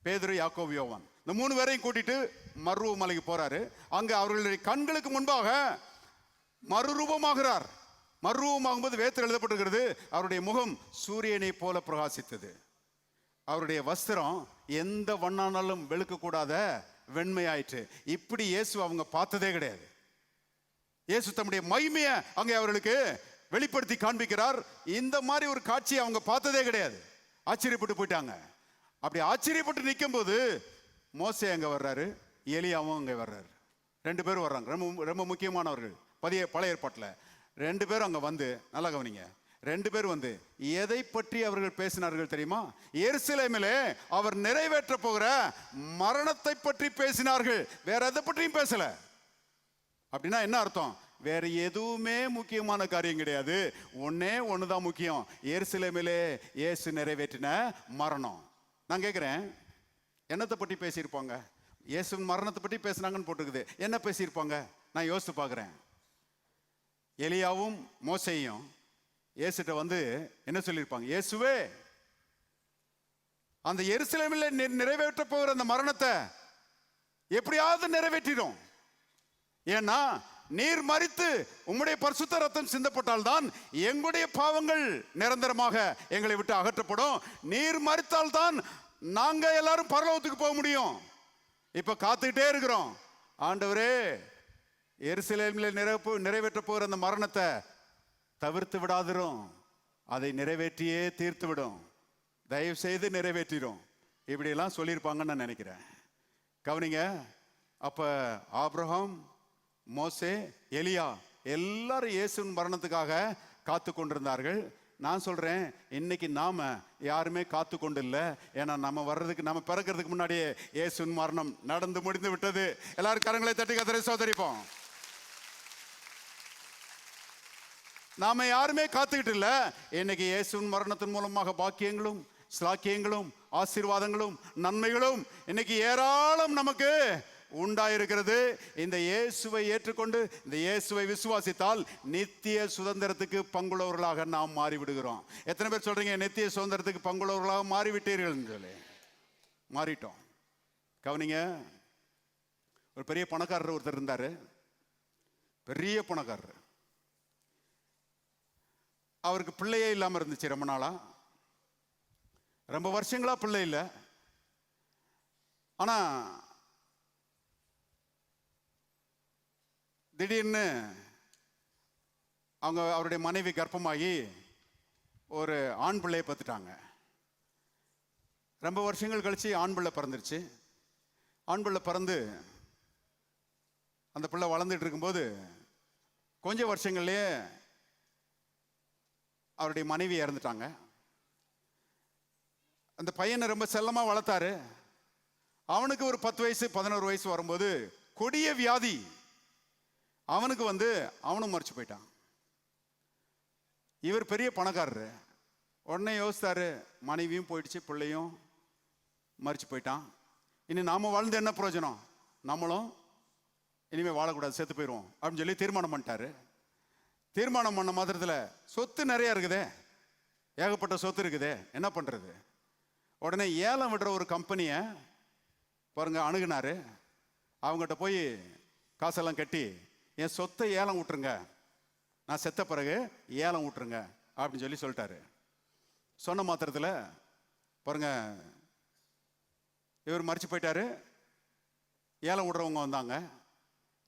பேதுரு, யாக்கோபு, யோவான், இந்த 3 பேரையும் கூட்டிட்டு மர்ருவ மலைக்கு போறாரு. அங்க அவர்களுடைய கண்களுக்கு முன்பாக மறுரூபமாகிறார். மறுரூபமாகும்போது வேதத்தில் எழுதப்பட்டிருக்கிறது, அவருடைய முகம் சூரியனை போல பிரகாசித்தது. அவருடைய வஸ்திரம் எந்த வண்ணானாலும் வெளுக்க கூடாத வெண்மையாயிற்று. இப்படி இயேசு அவங்க பார்த்ததே கிடையாது. இயேசு தம்முடைய மகிமையை அங்கே அவர்களுக்கு வெளிப்படுத்தி காண்பிக்கிறார். இந்த மாதிரி ஒரு காட்சியை அவங்க பார்த்ததே கிடையாது. ஆச்சரியப்பட்டு போயிட்டாங்க. அப்படி ஆச்சரியப்பட்டு நிற்கும் போது மோசே அங்க வர்றாரு, எலியாவும் அங்க வர்றாரு. 2 பேரும் வர்றாங்க, ரொம்ப ரொம்ப முக்கியமானவர்கள் பழைய ஏற்பாட்டில். 2 பேரும் அங்க வந்து, நல்லா கவனிங்க, 2 பேர் வந்து எதை பற்றி அவர்கள் பேசினார்கள் தெரியுமா? எருசலேமிலே அவர் நிறைவேற்ற போகிற மரணத்தை பற்றி பேசினார்கள். வேற எதை பற்றியும் பேசல. அப்படின்னா என்ன அர்த்தம்? வேற எதுவுமே முக்கியமான காரியம் கிடையாது. ஒன்னே ஒண்ணுதான் முக்கியம், எருசலேமிலே இயேசு நிறைவேற்றின மரணம். நான் கேட்கிறேன், என்னத்தை பற்றி பேசியிருப்பாங்க? இயேசுவின் மரணத்தை பற்றி பேசினாங்கன்னு போட்டுருக்குது, என்ன பேசியிருப்பாங்க? நான் யோசித்து பார்க்குறேன். எலியாவும் மோசேயும் இயேசுட்ட வந்து என்ன சொல்லியிருப்பாங்க? இயேசுவே, அந்த எருசலேமில் நிறைவேற்ற போகிற அந்த மரணத்தை எப்படியாவது நிறைவேற்றிடும். ஏன்னா நீர் மரித்து உம்முடைய பரிசுத்த ரத்தம் சிந்தப்பட்டால்தான் எங்களுடைய பாவங்கள் நிரந்தரமாக எங்களை விட்டு அகற்றப்படும். நீர் மரித்தால் தான் நாங்க எல்லாரும் பரலோகத்துக்கு போக முடியும். இப்ப காத்துக்கிட்டே இருக்கிறோம், ஆண்டவரே எருசலேமில் நிறைவேற்ற போகிற அந்த மரணத்தை தவிர்த்து விடாதிரும், அதை நிறைவேற்றியே தீர்த்து விடும், தயவு செய்து நிறைவேற்றிடும். இப்படியெல்லாம் சொல்லியிருப்பாங்கன்னு நான் நினைக்கிறேன். கவனிங்க, அப்ப ஆபிரகாம், மோசே, எலியா எல்லாரும் இயேசுவின் மரணத்துக்காக காத்து கொண்டிருந்தார்கள். நான் சொல்றேன், இன்னைக்கு நாம யாருமே காத்து கொண்டு இல்லை. ஏன்னா நம்ம வர்றதுக்கு, நம்ம பிறக்கிறதுக்கு முன்னாடியே இயேசுவின் மரணம் நடந்து முடிந்து விட்டது. எல்லாரும் கரங்களை தட்டி கர்த்தரை சோதரிப்போம். நாம யாருமே காத்துக்கிட்டு இல்ல. இன்னைக்கு இயேசுவின் மரணத்தின் மூலமாக பாக்கியங்களும் ஸ்லாக்கியங்களும் ஆசீர்வாதங்களும் நன்மைகளும் இன்னைக்கு ஏராளம் நமக்கு உண்டாயிருக்கிறது. இந்த இயேசுவை ஏற்றுக்கொண்டு இந்த இயேசுவை விசுவாசித்தால் நித்திய சுதந்திரத்துக்கு பங்குள்ளவர்களாக நாம் மாறிவிடுகிறோம். எத்தனை பேர் சொல்றீங்க நித்திய சுதந்திரத்துக்கு பங்குள்ளவர்களாக மாறிவிட்டீர்கள் சொல்லி? மாறிட்டோம். கவனிங்க, ஒரு பெரிய பணக்காரர் ஒருத்தர் இருந்தாரு, பெரிய பணக்காரர். அவருக்கு பிள்ளையே இல்லாம இருந்துச்சு ரொம்ப நாளா, ரொம்ப வருஷங்களா பிள்ளை இல்லை. ஆனா திடீர்னு அவருடைய மனைவி கர்ப்பமாகி ஒரு ஆண் பிள்ளையை பெற்றுட்டாங்க. ரொம்ப வருஷங்கள் கழிச்சு ஆண் பிள்ளை பிறந்துருச்சு. ஆண் பிள்ளை பிறந்து அந்த பிள்ளை வளர்ந்துட்டு இருக்கும்போது கொஞ்சம் வருஷங்கள்லயே அவருடைய மனைவி இறந்துட்டாங்க. அந்த பையனை ரொம்ப செல்லமா வளர்த்தாரு. அவனுக்கு ஒரு 10 வயசு 11 வயசு வரும்போது கொடிய வியாதி அவனுக்கு வந்து அவனும் மரிச்சு போயிட்டான். இவர் பெரிய பணக்காரரு. உடனே யோசித்தாரு, மனைவியும் போயிடுச்சு, பிள்ளையும் மரிச்சு போயிட்டான், இனி நாம வாழ்ந்து என்ன பிரயோஜனம், நம்மளும் இனிமேல் வாழக்கூடாது, செத்து போயிடுவோம் அப்படின்னு சொல்லி தீர்மானம் பண்ணிட்டாரு. தீர்மானம் பண்ண மாத்திரத்தில் சொத்து நிறைய இருக்குதே, ஏகப்பட்ட சொத்து இருக்குதே, என்ன பண்றது? உடனே ஏலம் விடுற ஒரு கம்பெனியை பாருங்க அணுகுனாரு. அவங்ககிட்ட போய் காசெல்லாம் கட்டி என் சொத்தை ஏலம் விட்டுருங்க, நான் செத்த பிறகு ஏலம் விட்டுருங்க அப்படின்னு சொல்லி சொல்லிட்டாரு. சொன்ன மாத்திரத்தில் பாருங்க இவர் மரிச்சு போயிட்டாரு. ஏலம் விடுறவங்க வந்தாங்க.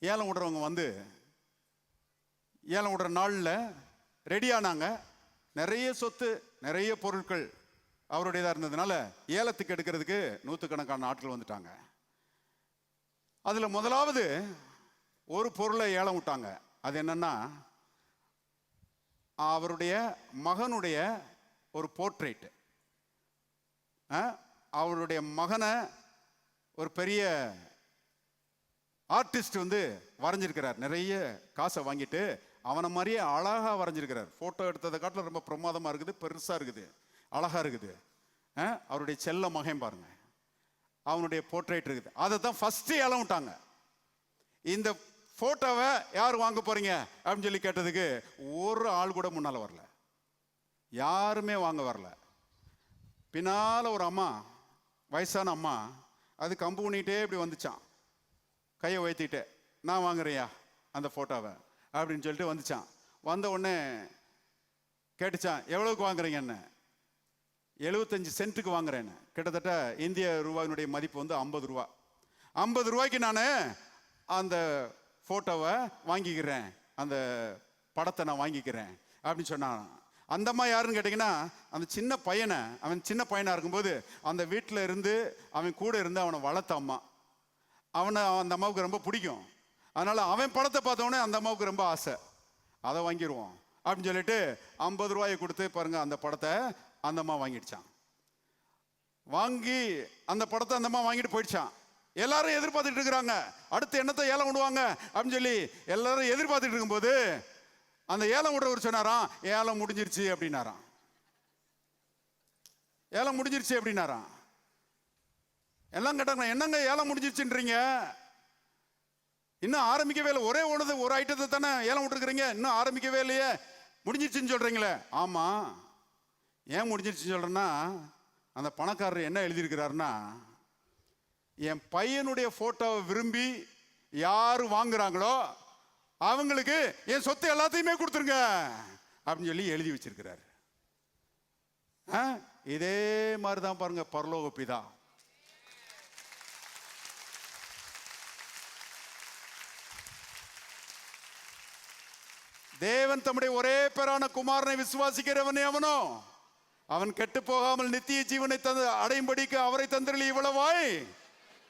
ஏலம் விடுறவங்க வந்து ஏலம் விடுற நாளில் ரெடியானாங்க. நிறைய சொத்து நிறைய பொருட்கள் அவருடையதாக இருந்ததுனால ஏலத்துக்கு எடுக்கிறதுக்கு நூற்றுக்கணக்கான ஆட்கள் வந்துட்டாங்க. அதில் முதலாவது ஒரு பொருளை ஏலம் விட்டாங்க. அது என்னன்னா, அவருடைய மகனுடைய ஒரு போர்ட்ரேட். அவருடைய மகனை ஒரு பெரிய ஆர்டிஸ்ட் வந்து வரைஞ்சிருக்கிறார். நிறைய காசை வாங்கிட்டு அவனை மாதிரியே அழகா வரைஞ்சிருக்கிறார். போட்டோ எடுத்ததை காட்டில் ரொம்ப பிரமாதமா இருக்குது, பெருசா இருக்குது, அழகா இருக்குது. அவருடைய செல்ல மகன் பாருங்க, அவனுடைய போர்ட்ரேட் இருக்குது. அதை தான் ஃபர்ஸ்ட் ஏலம் விட்டாங்க. இந்த போட்டோவை யார் வாங்க போறீங்க அப்படின்னு சொல்லி கேட்டதுக்கு ஒரு ஆள் கூட முன்னால வரல, யாருமே வாங்க வரல. பின்னால ஒரு அம்மா, வயசான அம்மா, அது கம்பு பண்ணிட்டே இப்படி வந்துச்சான், கையை உயர்த்திட்டு, நான் வாங்குறியா அந்த போட்டோவை அப்படின்னு சொல்லிட்டு வந்துச்சான். வந்த உடனே கேட்டுச்சான், எவ்வளவுக்கு வாங்குறீங்கன்னு. 75 சென்ட்டுக்கு வாங்குறேன்னு. கிட்டத்தட்ட இந்திய ரூபாயினுடைய மதிப்பு வந்து 50 ரூபா. 50 ரூபாய்க்கு நான் அந்த போட்டோவை வாங்கிக்கிறேன், அந்த படத்தை நான் வாங்கிக்கிறேன் அப்படின்னு சொன்னான். அந்த அம்மா யாருன்னு கேட்டிங்கன்னா, அந்த சின்ன பையனை, அவன் சின்ன பையனாக இருக்கும்போது அந்த வீட்டில் இருந்து அவன் கூட இருந்து அவனை வளர்த்த அம்மா. அவனை அந்த அம்மாவுக்கு ரொம்ப பிடிக்கும். அதனால அவன் படத்தை பார்த்தவொடனே அந்த அம்மாவுக்கு ரொம்ப ஆசை, அதை வாங்கிடுவோம் அப்படின்னு சொல்லிட்டு 50 ரூபாயை கொடுத்து பாருங்க அந்த படத்தை அந்த அம்மா வாங்கிடுச்சான். வாங்கி அந்த படத்தை அந்த அம்மா வாங்கிட்டு போயிடுச்சான். எல்லாரும் எதிர்பார்த்துட்டு இருக்கிறாங்க, அடுத்து என்னத்தை ஏலம் விடுவாங்க அப்படின்னு சொல்லி எல்லாரும் எதிர்பார்த்துட்டு இருக்கும்போது அந்த ஏலம் விடுறவர் சொன்னாராம், ஏலம் முடிஞ்சிருச்சு அப்படின்னாராம். ஏலம் முடிஞ்சிருச்சு அப்படின்னாராம். எல்லாம் கேட்டாங்க, என்னங்க ஏலம் முடிஞ்சிருச்சுன்றீங்க, இன்னும் ஆரம்பிக்கவே இல்லை. ஒரு ஐட்டத்தை தானே ஏலம் விட்டுருக்கிறீங்க, இன்னும் ஆரம்பிக்கவே இல்லையே, முடிஞ்சிருச்சுன்னு சொல்றீங்களே. ஆமா, ஏன் முடிஞ்சிருச்சுன்னு சொல்றேன்னா, அந்த பணக்காரர் என்ன எழுதியிருக்கிறாருன்னா, என் பையனுடைய போட்டோவை விரும்பி யாரு வாங்குறாங்களோ அவங்களுக்கு என் சொத்து எல்லாத்தையுமே கொடுத்துருங்க அப்படின்னு சொல்லி எழுதி வச்சிருக்கிறாரு. இதே மாதிரிதான் பாருங்க பரலோக பிதா. தேவன் தம்முடைய ஒரே பேரான குமாரனை விசுவாசிக்கிறவனே அவனோ அவன் கெட்டு போகாமல் நித்திய ஜீவனை அடையும்படிக்கு அவரை தந்திரளி இவ்வளவாய்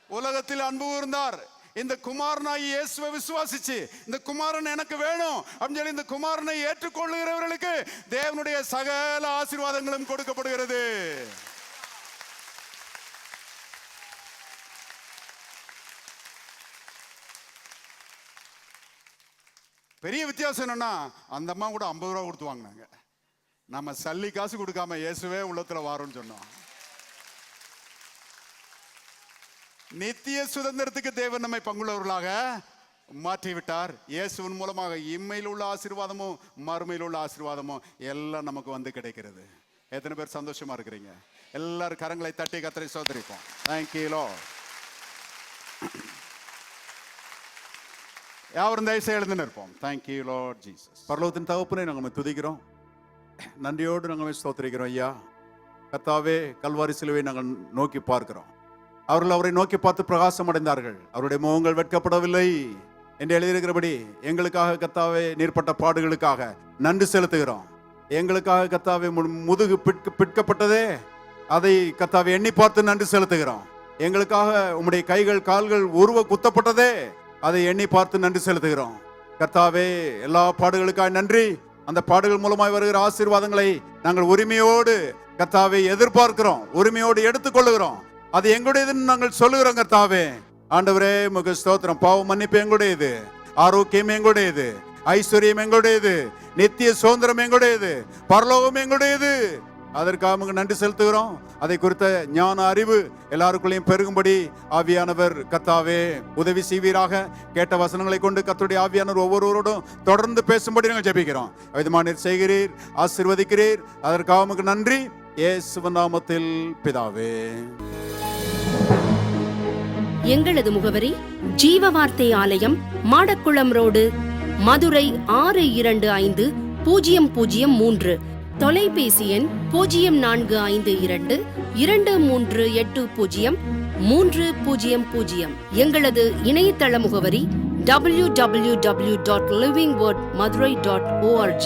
உலகத்தில் அன்பு இருந்தார். இந்த குமாரனாய் இயேசுவை விசுவாசிச்சு இந்த குமாரன் எனக்கு வேணும் அப்படின்னு சொல்லி இந்த குமாரனை ஏற்றுக்கொள்ளுகிறவர்களுக்கு தேவனுடைய சகல ஆசீர்வாதங்களும் கொடுக்கப்படுகிறது. பெரிய வித்தியாசம் என்னன்னா, அந்த அம்மா கூட 50 ரூபா கொடுத்து வாங்கினாங்க, நம்ம சல்லி காசு கொடுக்காம இயேசுவே உள்ளத்துல வாரோம்னு சொன்னோம். நித்திய சுதந்திரத்துக்கு தேவன் நம்மை பங்குள்ளவர்களாக மாற்றிவிட்டார். இயேசுவின் மூலமாக இம்மையில் உள்ள ஆசீர்வாதமும் மறுமையில் உள்ள ஆசீர்வாதமும் எல்லாம் நமக்கு வந்து கிடைக்கிறது. எத்தனை பேர் சந்தோஷமா இருக்கிறீங்க? எல்லாரும் கரங்களை தட்டி கர்த்தரை ஸ்தோத்திரிப்போம். Thank you Lord. யாவரும் தயவுசெய்து எழுந்து இருப்போம். Thank you Lord Jesus. பரலோகத்தின் தகப்பனை நாங்கள் துதிக்கிறோம், நன்றியோடு நாங்கள் ஸ்தோத்திரிக்கிறோம். ஐயா கர்த்தாவே, கல்வாரி சிலுவை நாங்கள் நோக்கி பார்க்கிறோம். அவர்கள் அவரை நோக்கி பார்த்து பிரகாசம் அடைந்தார்கள், அவருடைய முகங்கள் வெட்கப்படவில்லை என்று எழுதியிருக்கிறபடி எங்களுக்காக கர்த்தாவே நீர்ப்பட்ட பாடுகளுக்காக நன்றி செலுத்துகிறோம். எங்களுக்காக கர்த்தாவே முதுகு பிற்கப்பட்டதே, அதை கர்த்தாவே எண்ணி பார்த்து நன்றி செலுத்துகிறோம். எங்களுக்காக உம்முடைய கைகள் கால்கள் உருவ குத்தப்பட்டதே, அதை எண்ணி பார்த்து நன்றி செலுத்துகிறோம். கர்த்தாவே, எல்லா பாடுகளுக்காக நன்றி. அந்த பாடுகள் மூலமாய் வருகிற ஆசீர்வாதங்களை நாங்கள் உரிமையோடு கர்த்தாவே எதிர்பார்க்கிறோம், உரிமையோடு எடுத்துக்கொள்ளுகிறோம். அது எங்களுடையதுன்னு நாங்கள் சொல்லுகிறோம். கர்த்தாவே ஆண்டவரே உமக்கு ஸ்தோத்திரம். பாவ மன்னிப்பு எங்களுடையது, ஆரோக்கியம் எங்களுடையது, ஐஸ்வர்யம் எங்களுடையது, நித்திய சுதந்திரம் எங்களுடையது, பரலோகம் எங்களுடையது. அதற்காக நன்றி செலுத்துகிறோம். அதை குறித்த ஞான அறிவு எல்லாருக்குள்ளேயும் பெருகும்படி ஆவியானவர் கர்த்தாவே உதவி செய்வீராக. கேட்ட வசனங்களை கொண்டு கர்த்தருடைய ஆவியானவர் ஒவ்வொருவரோடும் தொடர்ந்து பேசும்படி நாங்கள் ஜெபிக்கிறோம். விதமாக செய்கிறீர், ஆசீர்வதிக்கிறீர். அதற்காக உமக்கு நன்றி. இயேசுவின் நாமத்தில் பிதாவே. எங்களது முகவரி ஜீவ வார்த்தை ஆலயம், மாடக்குளம் ரோடு, மதுரை 625003. தொலைபேசி எண் 0452 2380 எங்களது இணையதள முகவரி www.livingwordmadurai.org.